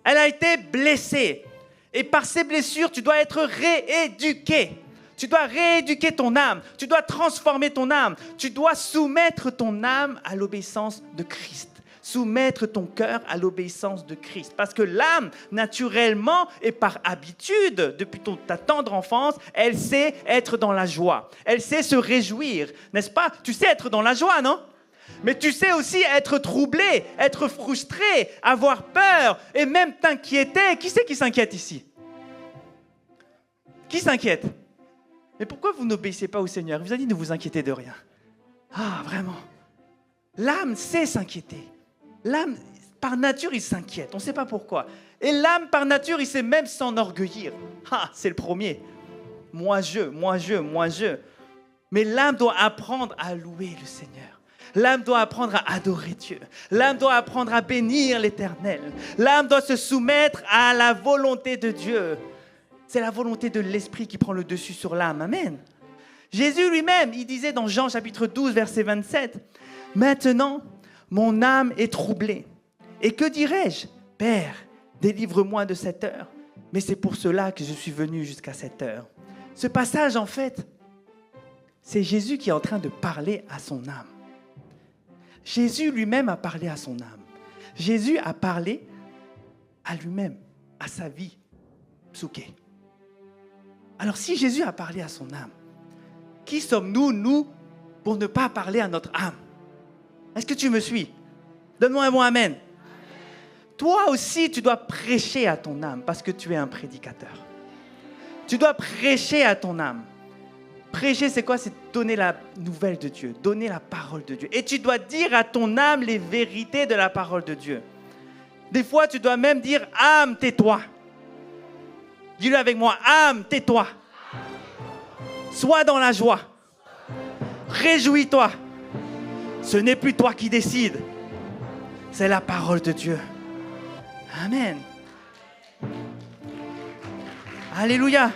Elle a été blessée. Et par ces blessures, tu dois être rééduqué. Tu dois rééduquer ton âme. Tu dois transformer ton âme. Tu dois soumettre ton âme à l'obéissance de Christ. Soumettre ton cœur à l'obéissance de Christ. Parce que l'âme, naturellement et par habitude, depuis ta tendre enfance, elle sait être dans la joie. Elle sait se réjouir, n'est-ce pas? Tu sais être dans la joie, non? Mais tu sais aussi être troublé, être frustré, avoir peur et même t'inquiéter. Qui c'est qui s'inquiète ici? Qui s'inquiète? Mais pourquoi vous n'obéissez pas au Seigneur? Il vous a dit de ne vous inquiéter de rien. Ah, vraiment. L'âme sait s'inquiéter. L'âme, par nature, il s'inquiète. On ne sait pas pourquoi. Et l'âme, par nature, il sait même s'enorgueillir. Ah, c'est le premier. Moi, je. Mais l'âme doit apprendre à louer le Seigneur. L'âme doit apprendre à adorer Dieu. L'âme doit apprendre à bénir l'Éternel. L'âme doit se soumettre à la volonté de Dieu. C'est la volonté de l'Esprit qui prend le dessus sur l'âme. Amen. Jésus lui-même, il disait dans Jean chapitre 12, verset 27, « Maintenant, mon âme est troublée. Et que dirais-je? Père, délivre-moi de cette heure. Mais c'est pour cela que je suis venu jusqu'à cette heure. » Ce passage, en fait, c'est Jésus qui est en train de parler à son âme. Jésus lui-même a parlé à son âme. Jésus a parlé à lui-même, à sa vie psouké. Alors si Jésus a parlé à son âme, qui sommes-nous, nous, pour ne pas parler à notre âme? Est-ce que tu me suis? Donne-moi un bon amen. Toi aussi, tu dois prêcher à ton âme parce que tu es un prédicateur. Tu dois prêcher à ton âme. Prêcher, c'est quoi? C'est donner la nouvelle de Dieu, donner la parole de Dieu. Et tu dois dire à ton âme les vérités de la parole de Dieu. Des fois, tu dois même dire, âme, tais-toi. Dis-le avec moi, âme, tais-toi. Sois dans la joie. Réjouis-toi. Ce n'est plus toi qui décides. C'est la parole de Dieu. Amen. Alléluia.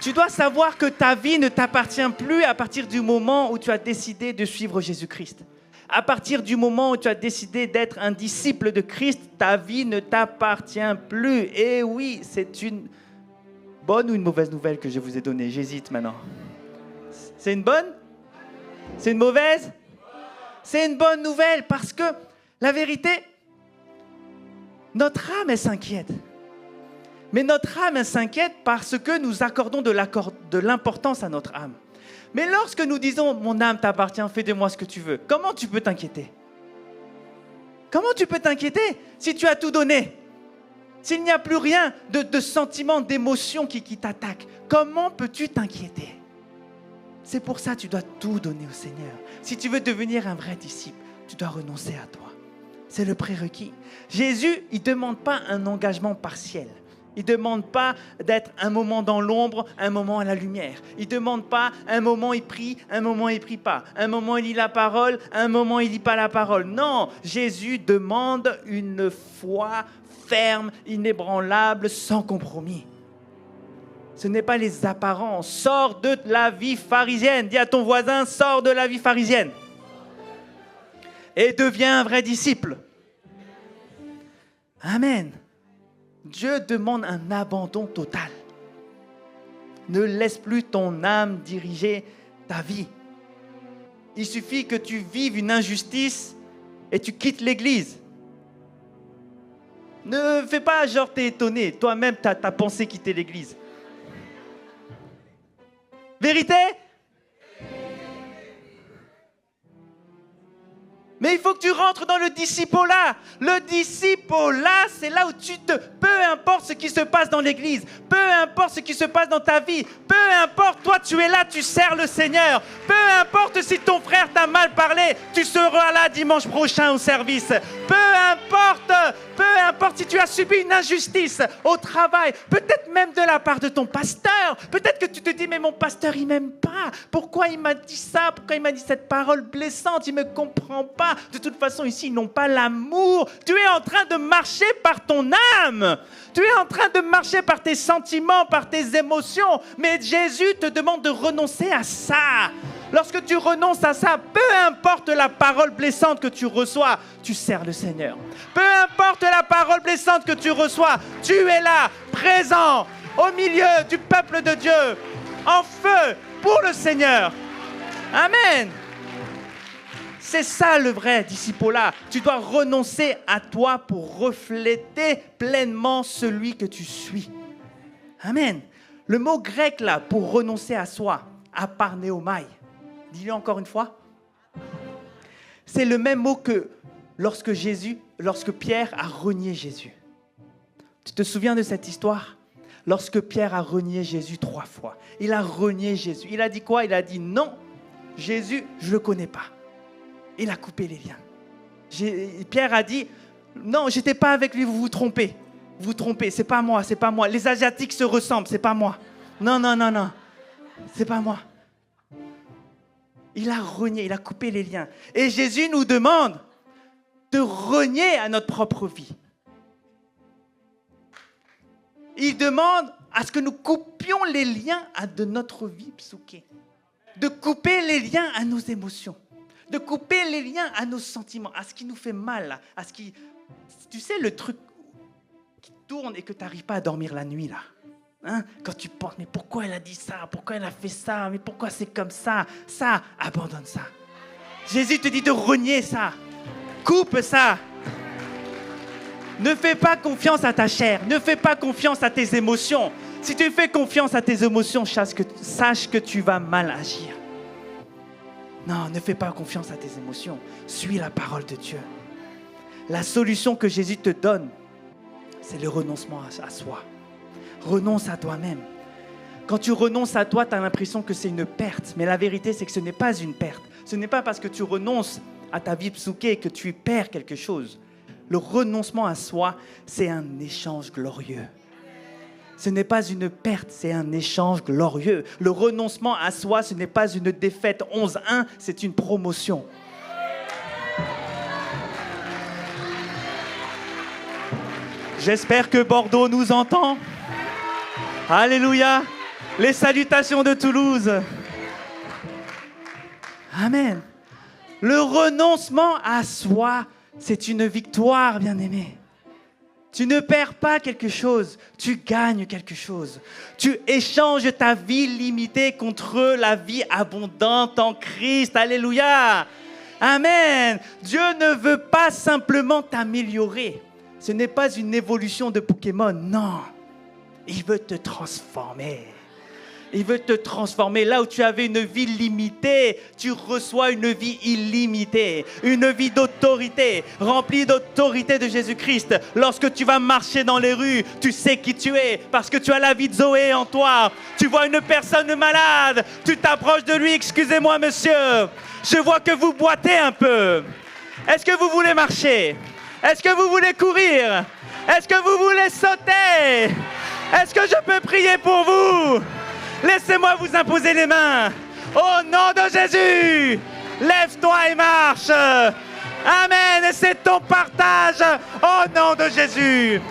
Tu dois savoir que ta vie ne t'appartient plus à partir du moment où tu as décidé de suivre Jésus-Christ. À partir du moment où tu as décidé d'être un disciple de Christ, ta vie ne t'appartient plus. Et oui, c'est une bonne ou une mauvaise nouvelle que je vous ai donnée? J'hésite maintenant. C'est une bonne? C'est une mauvaise? C'est une bonne nouvelle parce que la vérité, notre âme, elle s'inquiète. Mais notre âme, elle s'inquiète parce que nous accordons de l'importance à notre âme. Mais lorsque nous disons, mon âme t'appartient, fais de moi ce que tu veux, comment tu peux t'inquiéter? Comment tu peux t'inquiéter si tu as tout donné? S'il n'y a plus rien de sentiment, d'émotion qui t'attaque, comment peux-tu t'inquiéter? C'est pour ça que tu dois tout donner au Seigneur. Si tu veux devenir un vrai disciple, tu dois renoncer à toi. C'est le prérequis. Jésus, il ne demande pas un engagement partiel. Il ne demande pas d'être un moment dans l'ombre, un moment à la lumière. Il ne demande pas un moment il prie, un moment il ne prie pas. Un moment il lit la parole, un moment il ne lit pas la parole. Non, Jésus demande une foi ferme, inébranlable, sans compromis. Ce n'est pas les apparences. Sors de la vie pharisienne. Dis à ton voisin, sors de la vie pharisienne. Et deviens un vrai disciple. Amen. Dieu demande un abandon total. Ne laisse plus ton âme diriger ta vie. Il suffit que tu vives une injustice et tu quittes l'église. Ne fais pas genre t'es étonné. Toi-même, t'as pensé quitter l'église. Vérité? Mais il faut que tu rentres dans le discipolat. Le discipolat, c'est là où peu importe ce qui se passe dans l'église, peu importe ce qui se passe dans ta vie, peu importe, toi tu es là, tu sers le Seigneur. Peu importe si ton frère t'a mal parlé, tu seras là dimanche prochain au service. Peu importe si tu as subi une injustice au travail, peut-être même de la part de ton pasteur. Peut-être que tu te dis, mais mon pasteur, il m'aime pas. Pourquoi il m'a dit ça? Pourquoi il m'a dit cette parole blessante? Il me comprend pas. De toute façon, ici, ils n'ont pas l'amour. Tu es en train de marcher par ton âme. Tu es en train de marcher par tes sentiments, par tes émotions. Mais Jésus te demande de renoncer à ça. Lorsque tu renonces à ça, peu importe la parole blessante que tu reçois, tu sers le Seigneur. Peu importe la parole blessante que tu reçois, tu es là, présent, au milieu du peuple de Dieu, en feu pour le Seigneur. Amen. C'est ça le vrai discipolat. Tu dois renoncer à toi pour refléter pleinement celui que tu suis. Amen. Le mot grec là, pour renoncer à soi, aparneomai, dis-le encore une fois. C'est le même mot que lorsque Pierre a renié Jésus. Tu te souviens de cette histoire? Lorsque Pierre a renié Jésus 3 fois. Il a renié Jésus. Il a dit quoi? Il a dit non, Jésus, je ne le connais pas. Il a coupé les liens. Pierre a dit non, je n'étais pas avec lui, vous vous trompez. Vous vous trompez, c'est pas moi, c'est pas moi. Les Asiatiques se ressemblent, c'est pas moi. Non, c'est pas moi. Il a renié, il a coupé les liens. Et Jésus nous demande de renier à notre propre vie. Il demande à ce que nous coupions les liens de notre vie psyché. De couper les liens à nos émotions. De couper les liens à nos sentiments, à ce qui nous fait mal, à ce qui... Tu sais, le truc qui tourne et que tu n'arrives pas à dormir la nuit, là. Hein? Quand tu penses, mais pourquoi elle a dit ça? Pourquoi elle a fait ça? Mais pourquoi c'est comme ça? Ça, abandonne ça. Jésus te dit de renier ça. Coupe ça. Ne fais pas confiance à ta chair. Ne fais pas confiance à tes émotions. Si tu fais confiance à tes émotions, sache que tu vas mal agir. Non, ne fais pas confiance à tes émotions. Suis la parole de Dieu. La solution que Jésus te donne, c'est le renoncement à soi. Renonce à toi-même. Quand tu renonces à toi, tu as l'impression que c'est une perte. Mais la vérité, c'est que ce n'est pas une perte. Ce n'est pas parce que tu renonces à ta vie psouké que tu perds quelque chose. Le renoncement à soi, c'est un échange glorieux. Ce n'est pas une perte, c'est un échange glorieux. Le renoncement à soi, ce n'est pas une défaite 11-1, c'est une promotion. J'espère que Bordeaux nous entend. Alléluia. Les salutations de Toulouse. Amen. Le renoncement à soi, c'est une victoire, bien-aimé. Tu ne perds pas quelque chose, tu gagnes quelque chose. Tu échanges ta vie limitée contre la vie abondante en Christ. Alléluia. Amen. Dieu ne veut pas simplement t'améliorer. Ce n'est pas une évolution de Pokémon, non. Il veut te transformer. Il veut te transformer. Là où tu avais une vie limitée, tu reçois une vie illimitée. Une vie d'autorité, remplie d'autorité de Jésus-Christ. Lorsque tu vas marcher dans les rues, tu sais qui tu es parce que tu as la vie de Zoé en toi. Tu vois une personne malade, tu t'approches de lui. Excusez-moi, monsieur, je vois que vous boitez un peu. Est-ce que vous voulez marcher? Est-ce que vous voulez courir? Est-ce que vous voulez sauter? Est-ce que je peux prier pour vous? Laissez-moi vous imposer les mains. Au nom de Jésus, lève-toi et marche. Amen. Et c'est ton partage au nom de Jésus.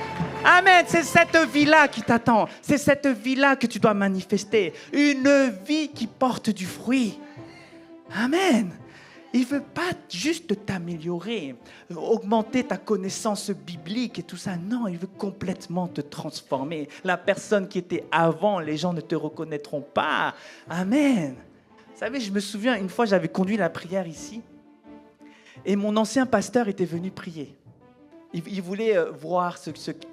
Amen. C'est cette vie-là qui t'attend. C'est cette vie-là que tu dois manifester. Une vie qui porte du fruit. Amen. Il ne veut pas juste t'améliorer, augmenter ta connaissance biblique et tout ça. Non, il veut complètement te transformer. La personne qui était avant, les gens ne te reconnaîtront pas. Amen. Vous savez, je me souviens, une fois, j'avais conduit la prière ici. Et mon ancien pasteur était venu prier. Il voulait voir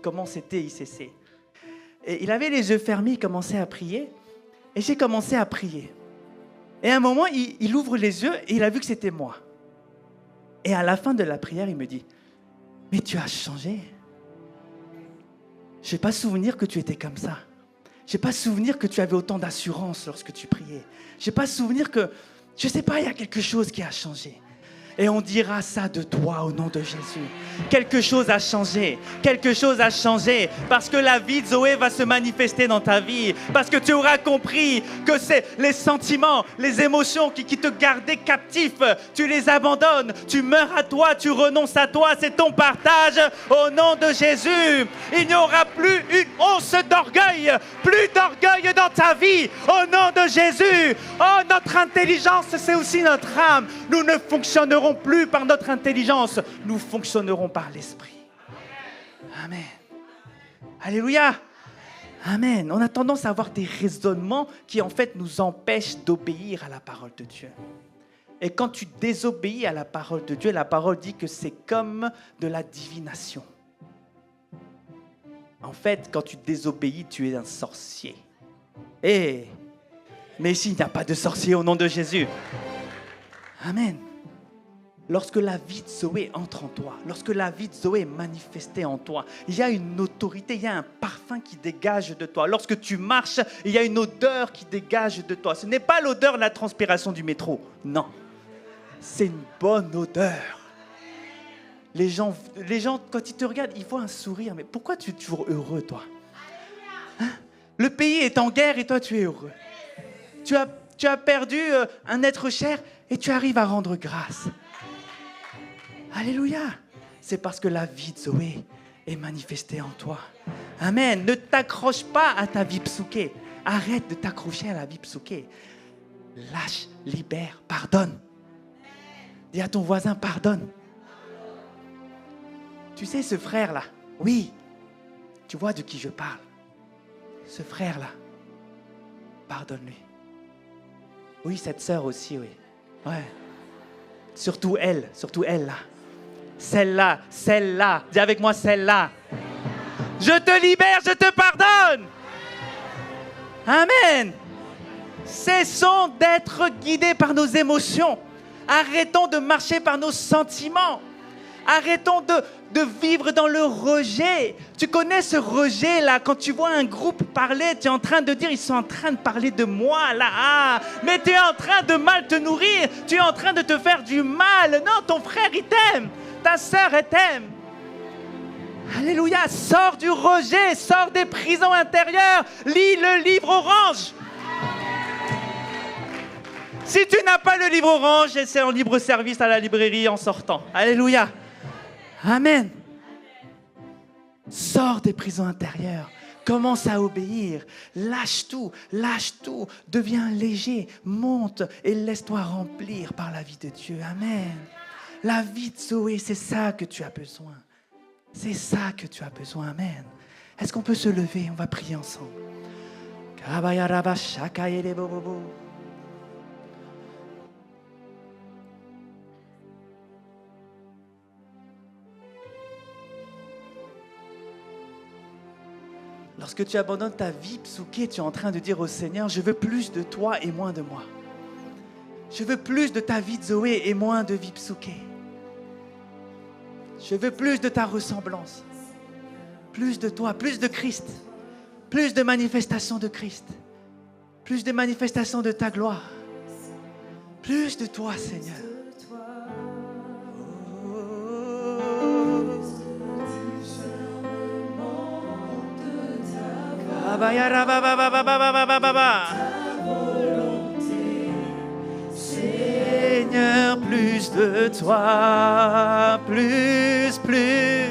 comment c'était ICC. Et il avait les yeux fermés, il commençait à prier. Et j'ai commencé à prier. Et à un moment, il ouvre les yeux et il a vu que c'était moi. Et à la fin de la prière, il me dit, « Mais tu as changé. Je n'ai pas souvenir que tu étais comme ça. Je n'ai pas souvenir que tu avais autant d'assurance lorsque tu priais. Je n'ai pas souvenir que, je ne sais pas, il y a quelque chose qui a changé. » Et on dira ça de toi au nom de Jésus. Quelque chose a changé. Quelque chose a changé. Parce que la vie de Zoé va se manifester dans ta vie. Parce que tu auras compris que c'est les sentiments, les émotions qui te gardaient captif. Tu les abandonnes. Tu meurs à toi. Tu renonces à toi. C'est ton partage au nom de Jésus. Il n'y aura plus une once d'orgueil. Plus d'orgueil dans ta vie au nom de Jésus. Oh, notre intelligence, c'est aussi notre âme. Nous ne fonctionnerons plus par notre intelligence, nous fonctionnerons par l'esprit. Amen. Alléluia. Amen. On a tendance à avoir des raisonnements qui en fait nous empêchent d'obéir à la parole de Dieu. Et quand tu désobéis à la parole de Dieu, la parole dit que c'est comme de la divination. En fait, quand tu désobéis, tu es un sorcier. Mais ici, il n'y a pas de sorcier au nom de Jésus. Amen. Lorsque la vie de Zoé entre en toi, lorsque la vie de Zoé est manifestée en toi, il y a une autorité, il y a un parfum qui dégage de toi. Lorsque tu marches, il y a une odeur qui dégage de toi. Ce n'est pas l'odeur de la transpiration du métro, non. C'est une bonne odeur. Les gens, quand ils te regardent, ils voient un sourire. Mais pourquoi tu es toujours heureux, toi? Le pays est en guerre et toi, tu es heureux. Tu as perdu un être cher et tu arrives à rendre grâce. Alléluia. C'est parce que la vie de Zoé est manifestée en toi. Amen. Ne t'accroche pas à ta vie psouké. Arrête de t'accrocher à la vie psouké. Lâche, libère, pardonne. Dis à ton voisin, pardonne. Tu sais, ce frère-là, oui, tu vois de qui je parle. Ce frère-là, pardonne-lui. Oui, cette sœur aussi, oui. Ouais. Surtout elle là. Celle-là, celle-là. Dis avec moi, celle-là. Je te libère, je te pardonne. Amen. Cessons d'être guidés par nos émotions. Arrêtons de marcher par nos sentiments. Arrêtons de vivre dans le rejet. Tu connais ce rejet-là, quand tu vois un groupe parler, tu es en train de dire, ils sont en train de parler de moi, là. Ah, mais tu es en train de mal te nourrir. Tu es en train de te faire du mal. Non, ton frère, il t'aime. Ta sœur, elle t'aime. Alléluia. Sors du rejet, sors des prisons intérieures. Lis le livre orange. Si tu n'as pas le livre orange, c'est en libre service à la librairie en sortant. Alléluia. Amen. Sors des prisons intérieures. Commence à obéir. Lâche tout. Deviens léger. Monte et laisse-toi remplir par la vie de Dieu. Amen. La vie de Zoé, c'est ça que tu as besoin. C'est ça que tu as besoin. Amen. Est-ce qu'on peut se lever? On va prier ensemble. Lorsque tu abandonnes ta vie, Psouké, tu es en train de dire au Seigneur, je veux plus de toi et moins de moi. Je veux plus de ta vie de Zoé et moins de vie Psouké. Je veux plus de ta ressemblance. Plus de toi, plus de Christ. Plus de manifestations de Christ. Plus de manifestations de ta gloire. Plus de toi, Seigneur. Seigneur, plus de toi, plus de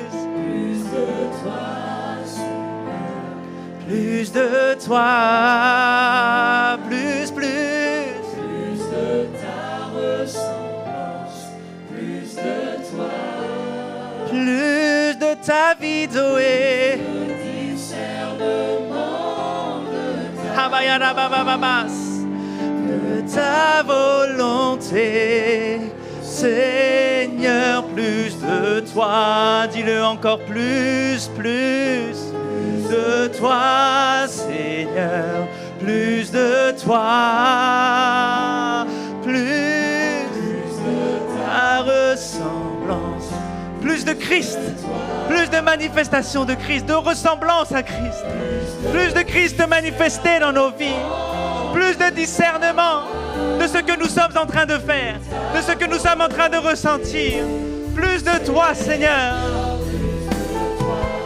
toi, plus de toi, plus de ta ressemblance, plus de toi, plus de ta vie, Zoé. De ta volonté, Seigneur, plus de toi, dis-le encore, plus de toi, Seigneur, plus de toi, plus de ta ressemblance, plus de Christ, plus de manifestation de Christ, de ressemblance à Christ, plus de Christ manifesté dans nos vies, plus de discernement de ce que nous sommes en train de faire, de ce que nous sommes en train de ressentir, plus de toi, Seigneur.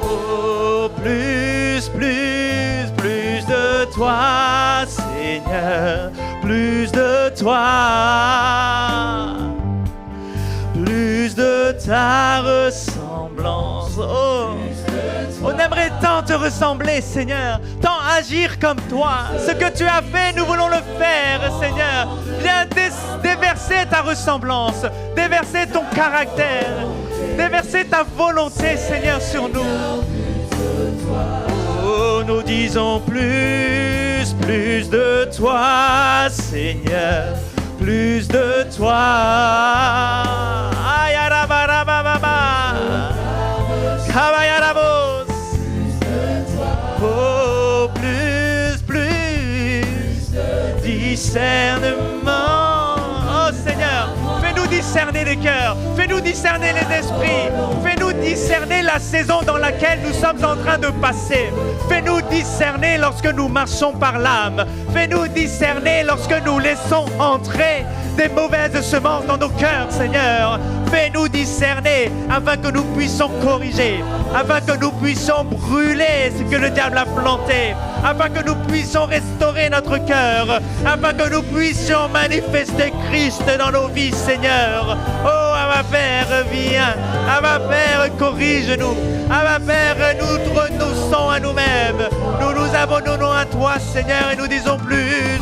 Oh, plus de toi, Seigneur, plus de toi, plus de ta ressemblance. Oh, on aimerait tant te ressembler, Seigneur, tant agir comme toi. Ce que tu as fait, nous voulons le faire, Seigneur. Viens déverser ta ressemblance, déverser ton caractère, déverser ta volonté, Seigneur, sur nous. Oh, nous disons plus de toi, Seigneur, plus de toi. Oh, plus discernement. Oh Seigneur, fais-nous discerner les cœurs, fais-nous discerner les esprits, fais-nous discerner la saison dans laquelle nous sommes en train de passer. Fais-nous discerner lorsque nous marchons par l'âme. Fais-nous discerner lorsque nous laissons entrer des mauvaises semences dans nos cœurs, Seigneur. Fais-nous discerner afin que nous puissions corriger, afin que nous puissions brûler ce que le diable a planté, afin que nous puissions restaurer notre cœur, afin que nous puissions manifester Christ dans nos vies, Seigneur. Oh, Abba Père, viens. Abba Père, corrige-nous. Abba Père, nous te renonçons à nous-mêmes. Nous nous abandonnons à toi, Seigneur, et nous disons plus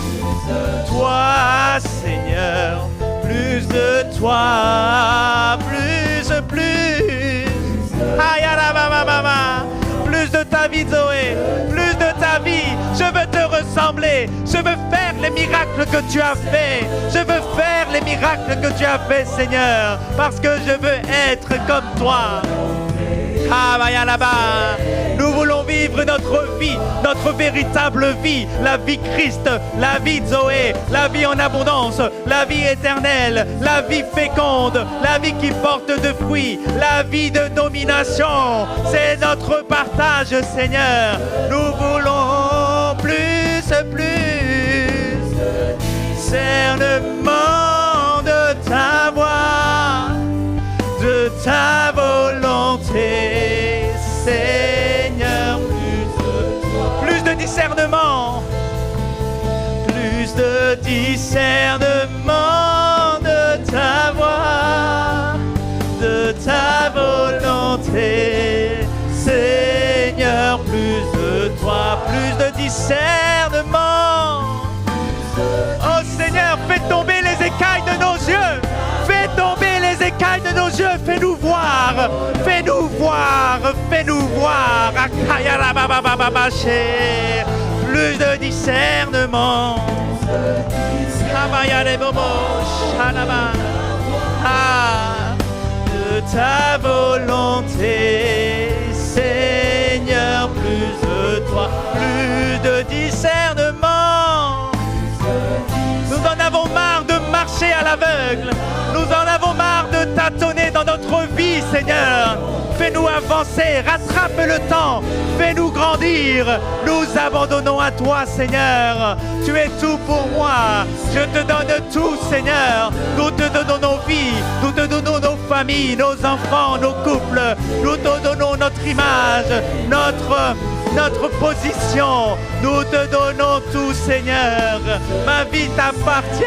de toi, Seigneur. Plus de toi, plus. Plus de ta vie, Zoé, plus de ta vie. Je veux te ressembler. trembler. Je veux faire les miracles que tu as fait. Je veux faire les miracles que tu as fait, Seigneur, parce que je veux être comme toi. Nous voulons vivre notre vie, notre véritable vie, la vie Christ, la vie Zoé, la vie en abondance, la vie éternelle, la vie féconde, la vie qui porte de fruits, la vie de domination. C'est notre partage, Seigneur. Nous voulons plus discernement de ta voix, de ta volonté, Seigneur, plus de discernement, plus de discernement de ta voix, de ta volonté, Seigneur, plus de toi, plus de discernement. Oh Seigneur, fais tomber les écailles de nos yeux. Fais tomber les écailles de nos yeux. Fais-nous voir. Fais-nous voir. Fais-nous voir. Plus de discernement. De ta volonté, Seigneur, plus de toi. Plus de discernement. Nous en avons marre de marcher à l'aveugle. Nous en avons marre de tâtonner dans notre vie, Seigneur. Fais-nous avancer, rattrape le temps. Fais-nous grandir. Nous abandonnons à toi, Seigneur. Tu es tout pour moi. Je te donne tout, Seigneur. Nous te donnons nos vies. Nous te donnons nos familles, nos enfants, nos couples. Nous te donnons notre image, notre position. Nous te donnons tout, Seigneur. Ma vie t'appartient.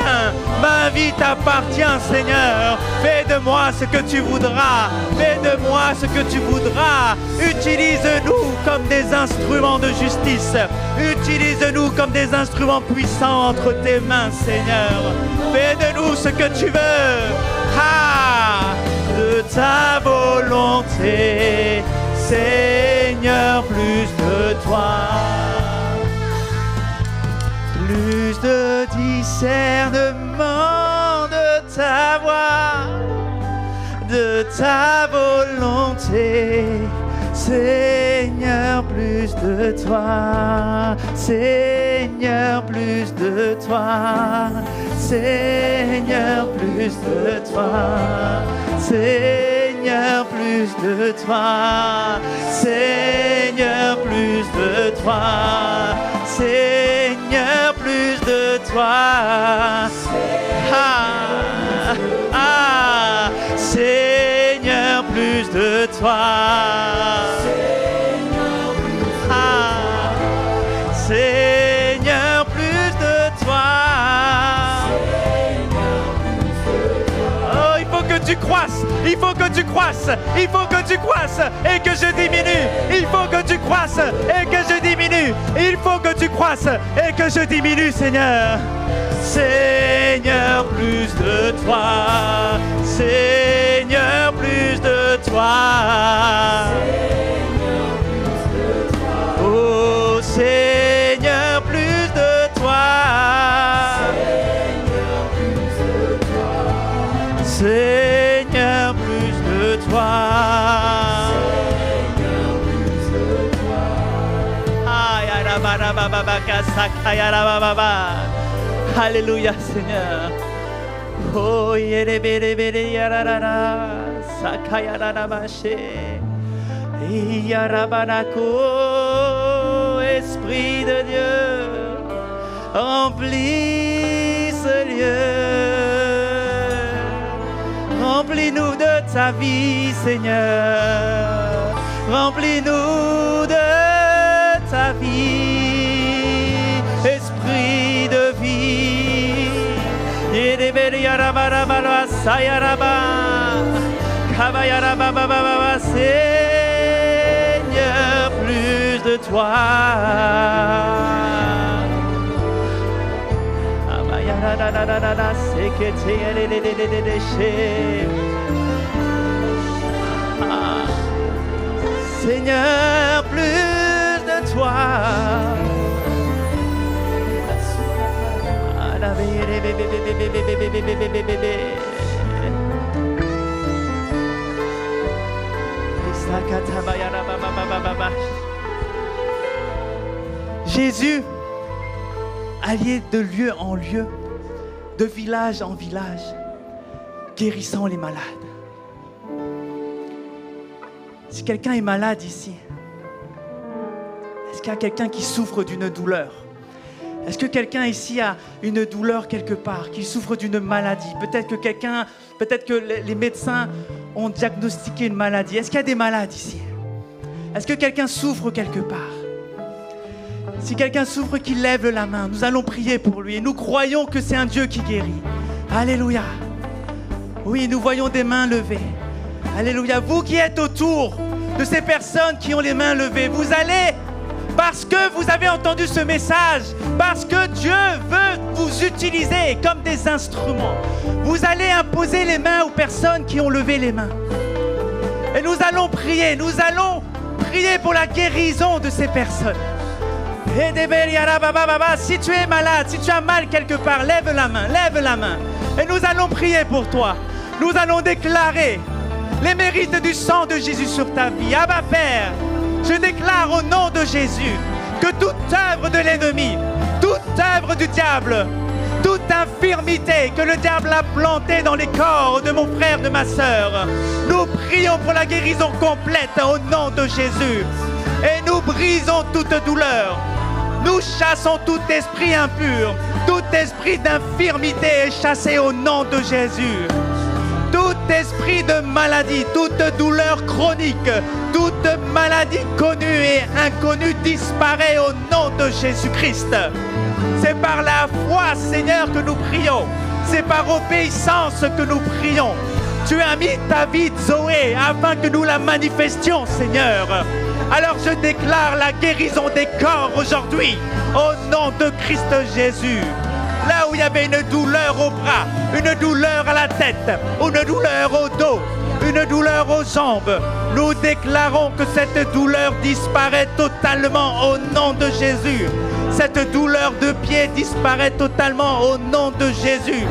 Ma vie t'appartient, Seigneur. Fais de moi ce que tu voudras. Fais de moi ce que tu voudras. Utilise-nous comme des instruments de justice. Utilise-nous comme des instruments puissants entre tes mains, Seigneur. Fais de nous ce que tu veux. De ta volonté, Seigneur, plus de toi, plus de discernement de ta voix, de ta volonté, Seigneur, plus de toi, Seigneur, plus de toi, Seigneur, plus de toi, Seigneur, plus de toi, Seigneur, plus de toi, Seigneur, plus de toi, Seigneur, plus de toi, Seigneur, plus de toi. Oh, il faut que tu croisses, il faut que tu croisses, il faut que tu croisses et que je diminue. Il faut que tu croisses et que je diminue. Il faut que tu croisses et que je diminue, Seigneur. Seigneur, plus de toi. Seigneur, plus de toi. Oh, Seigneur, plus de toi. Seigneur, plus de toi. Alléluia, Seigneur. Oh, Esprit de Dieu, remplis ce lieu. Remplis-nous de ta vie, Seigneur. Remplis-nous de ta vie, esprit de vie. Seigneur, plus de toi. Seigneur, plus de toi. Jésus allait de lieu en lieu, de village en village, guérissant les malades. Si quelqu'un est malade ici, est-ce qu'il y a quelqu'un qui souffre d'une douleur? Est-ce que quelqu'un ici a une douleur quelque part, qui souffre d'une maladie? Peut-être que les médecins ont diagnostiqué une maladie. Est-ce qu'il y a des malades ici? Est-ce que quelqu'un souffre quelque part? Si quelqu'un souffre, qu'il lève la main. Nous allons prier pour lui. Et nous croyons que c'est un Dieu qui guérit. Alléluia. Oui, nous voyons des mains levées. Alléluia. Vous qui êtes autour de ces personnes qui ont les mains levées, vous allez, parce que vous avez entendu ce message, parce que Dieu veut vous utiliser comme des instruments, vous allez imposer les mains aux personnes qui ont levé les mains. Et nous allons prier pour la guérison de ces personnes. Si tu es malade, si tu as mal quelque part, lève la main. Et nous allons prier pour toi. Nous allons déclarer les mérites du sang de Jésus sur ta vie. Abba Père, je déclare au nom de Jésus que toute œuvre de l'ennemi, toute œuvre du diable, toute infirmité que le diable a plantée dans les corps de mon frère, de ma sœur, nous prions pour la guérison complète au nom de Jésus. Et nous brisons toute douleur. Nous chassons tout esprit impur, tout esprit d'infirmité est chassé au nom de Jésus. Tout esprit de maladie, toute douleur chronique, toute maladie connue et inconnue disparaît au nom de Jésus-Christ. C'est par la foi, Seigneur, que nous prions. C'est par obéissance que nous prions. Tu as mis ta vie, Zoé, afin que nous la manifestions, Seigneur. Alors je déclare la guérison des corps aujourd'hui, au nom de Christ Jésus. Là où il y avait une douleur au bras, une douleur à la tête, une douleur au dos, une douleur aux jambes, nous déclarons que cette douleur disparaît totalement au nom de Jésus. Cette douleur de pied disparaît totalement au nom de Jésus.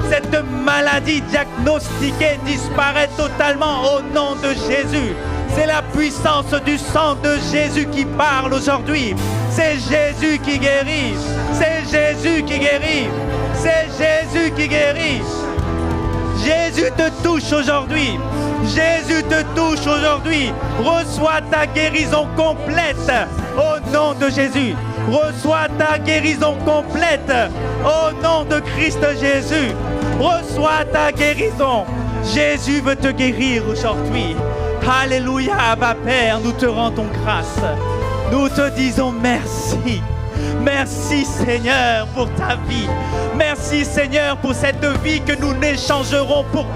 Cette maladie diagnostiquée disparaît totalement au nom de Jésus. C'est la puissance du sang de Jésus qui parle aujourd'hui. C'est Jésus qui guérit. C'est Jésus qui guérit. C'est Jésus qui guérit. Jésus te touche aujourd'hui. Jésus te touche aujourd'hui. Reçois ta guérison complète au nom de Jésus. Reçois ta guérison complète au nom de Christ Jésus. Reçois ta guérison. Jésus veut te guérir aujourd'hui. Alléluia, Abba Père, nous te rendons grâce. Nous te disons merci. Merci Seigneur pour ta vie. Merci Seigneur pour cette vie que nous n'échangerons pour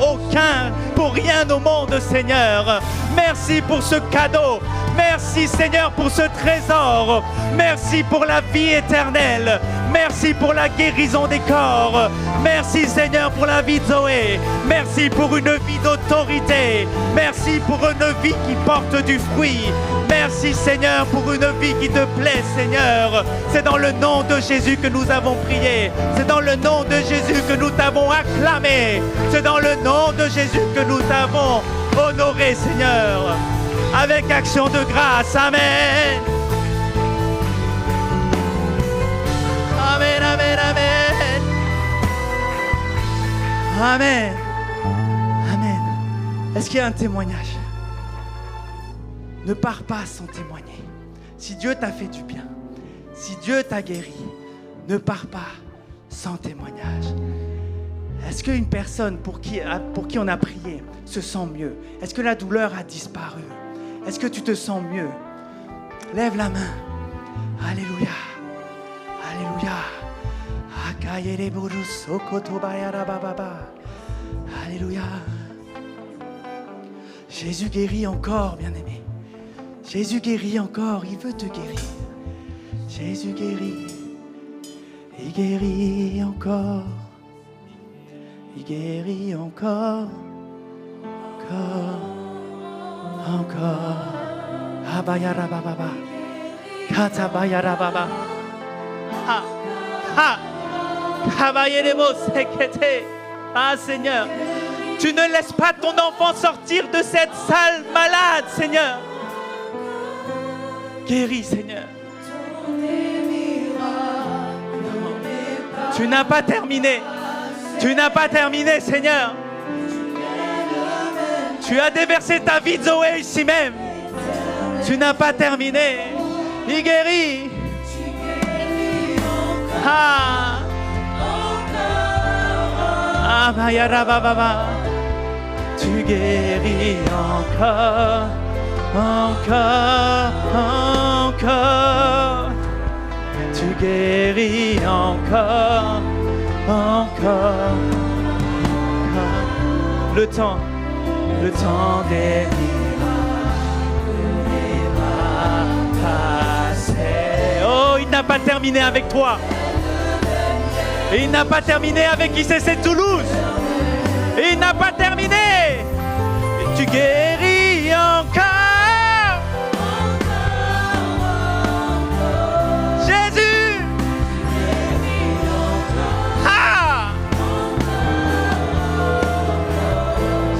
rien au monde Seigneur. Merci pour ce cadeau. Merci Seigneur pour ce trésor. Merci pour la vie éternelle. Merci pour la guérison des corps. Merci Seigneur pour la vie de Zoé. Merci pour une vie d'autorité. Merci pour une vie qui porte du fruit. Merci Seigneur pour une vie qui te plaît Seigneur. C'est dans le nom de Jésus que nous avons prié. C'est dans le nom de Jésus que nous t'avons acclamé. C'est dans le nom de Jésus que nous t'avons honoré Seigneur. Avec action de grâce. Amen. Amen, amen, amen. Amen. Amen. Est-ce qu'il y a un témoignage? Ne pars pas sans témoigner. Si Dieu t'a fait du bien, si Dieu t'a guéri, ne pars pas sans témoignage. Est-ce qu'une personne pour qui on a prié se sent mieux? Est-ce que la douleur a disparu? Est-ce que tu te sens mieux? Lève la main. Alléluia. Alléluia. Alléluia. Jésus guérit encore, bien-aimé. Jésus guérit encore, il veut te guérir. Jésus guérit. Il guérit encore. Il guérit encore. Encore. Abayarababa. Katabayarababa. Ha. Ha. Ah Seigneur, tu ne laisses pas ton enfant sortir de cette salle malade, Seigneur. Guéris, Seigneur. Tu n'as pas terminé. Tu n'as pas terminé, Seigneur. Tu as déversé ta vie de Zoé ici même. Tu n'as pas terminé. Il guérit. Ah. Ah, Mayara Baba. Tu guéris encore. Encore. Encore. Tu guéris encore. Encore. Le temps des miracles n'est pas passé. Oh, il n'a pas terminé avec toi. Il n'a pas terminé avec ICC Toulouse. Il n'a pas terminé. Et tu guéris encore. Jésus. Ah.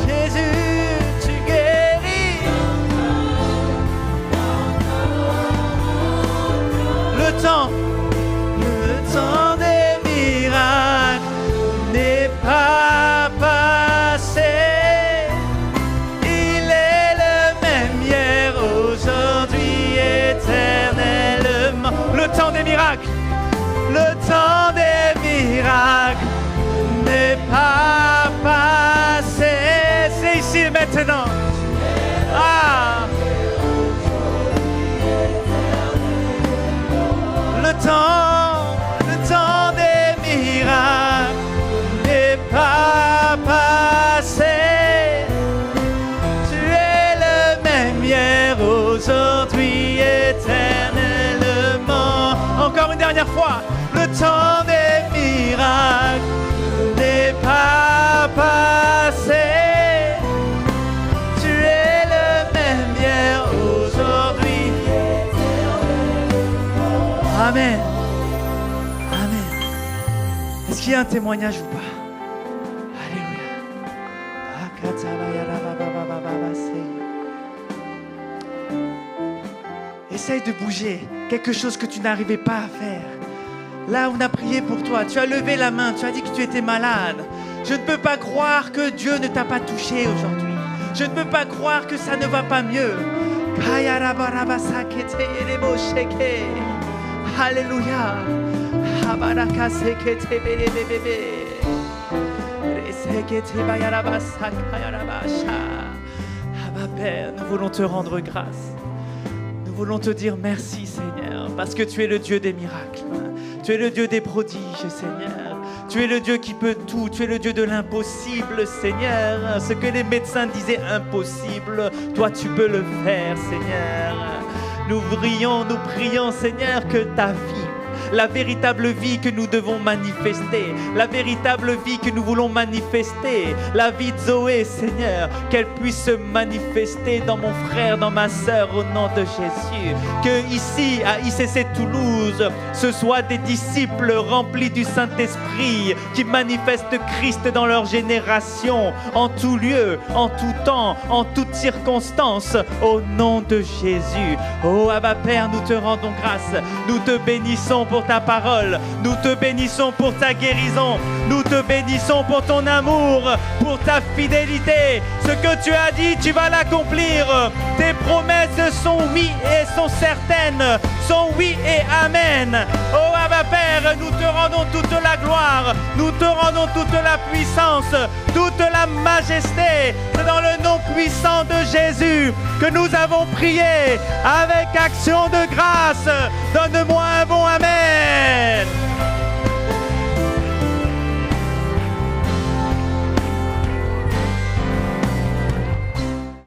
Jésus, tu guéris. Le temps des miracles n'est pas passé. Il est le même hier, aujourd'hui, éternellement. Le temps des miracles n'est pas passé. C'est ici et maintenant. Ah. Le temps des miracles n'est pas passé. Tu es le même hier, aujourd'hui, éternellement. Encore une dernière fois. Le temps des miracles n'est pas passé. Tu es le même hier, aujourd'hui, éternellement. Amen. Est-ce qu'il y a un témoignage ou pas? Alléluia. Essaye de bouger quelque chose que tu n'arrivais pas à faire. Là, on a prié pour toi. Tu as levé la main. Tu as dit que tu étais malade. Je ne peux pas croire que Dieu ne t'a pas touché aujourd'hui. Je ne peux pas croire que ça ne va pas mieux. Alléluia. Père, nous voulons te rendre grâce. Nous voulons te dire merci, Seigneur, parce que tu es le Dieu des miracles. Tu es le Dieu des prodiges, Seigneur. Tu es le Dieu qui peut tout. Tu es le Dieu de l'impossible, Seigneur. Ce que les médecins disaient impossible, toi tu peux le faire, Seigneur. Nous prions, Seigneur, que ta vie, la véritable vie que nous devons manifester, la véritable vie que nous voulons manifester, la vie de Zoé, Seigneur, qu'elle puisse se manifester dans mon frère, dans ma sœur, au nom de Jésus. Que ici, à ICC Toulouse, ce soit des disciples remplis du Saint-Esprit qui manifestent Christ dans leur génération, en tout lieu, en tout temps, en toutes circonstances, au nom de Jésus. Oh Abba Père, nous te rendons grâce, nous te bénissons pour ta parole, nous te bénissons pour ta guérison, nous te bénissons pour ton amour, pour ta fidélité. Ce que tu as dit, tu vas l'accomplir. Tes promesses sont oui et sont certaines, sont oui et amen. Oh Abba Père, nous te rendons toute la gloire, nous te rendons toute la puissance, toute la majesté. C'est dans le nom puissant de Jésus que nous avons prié avec action de grâce. Donne-moi un bon amen.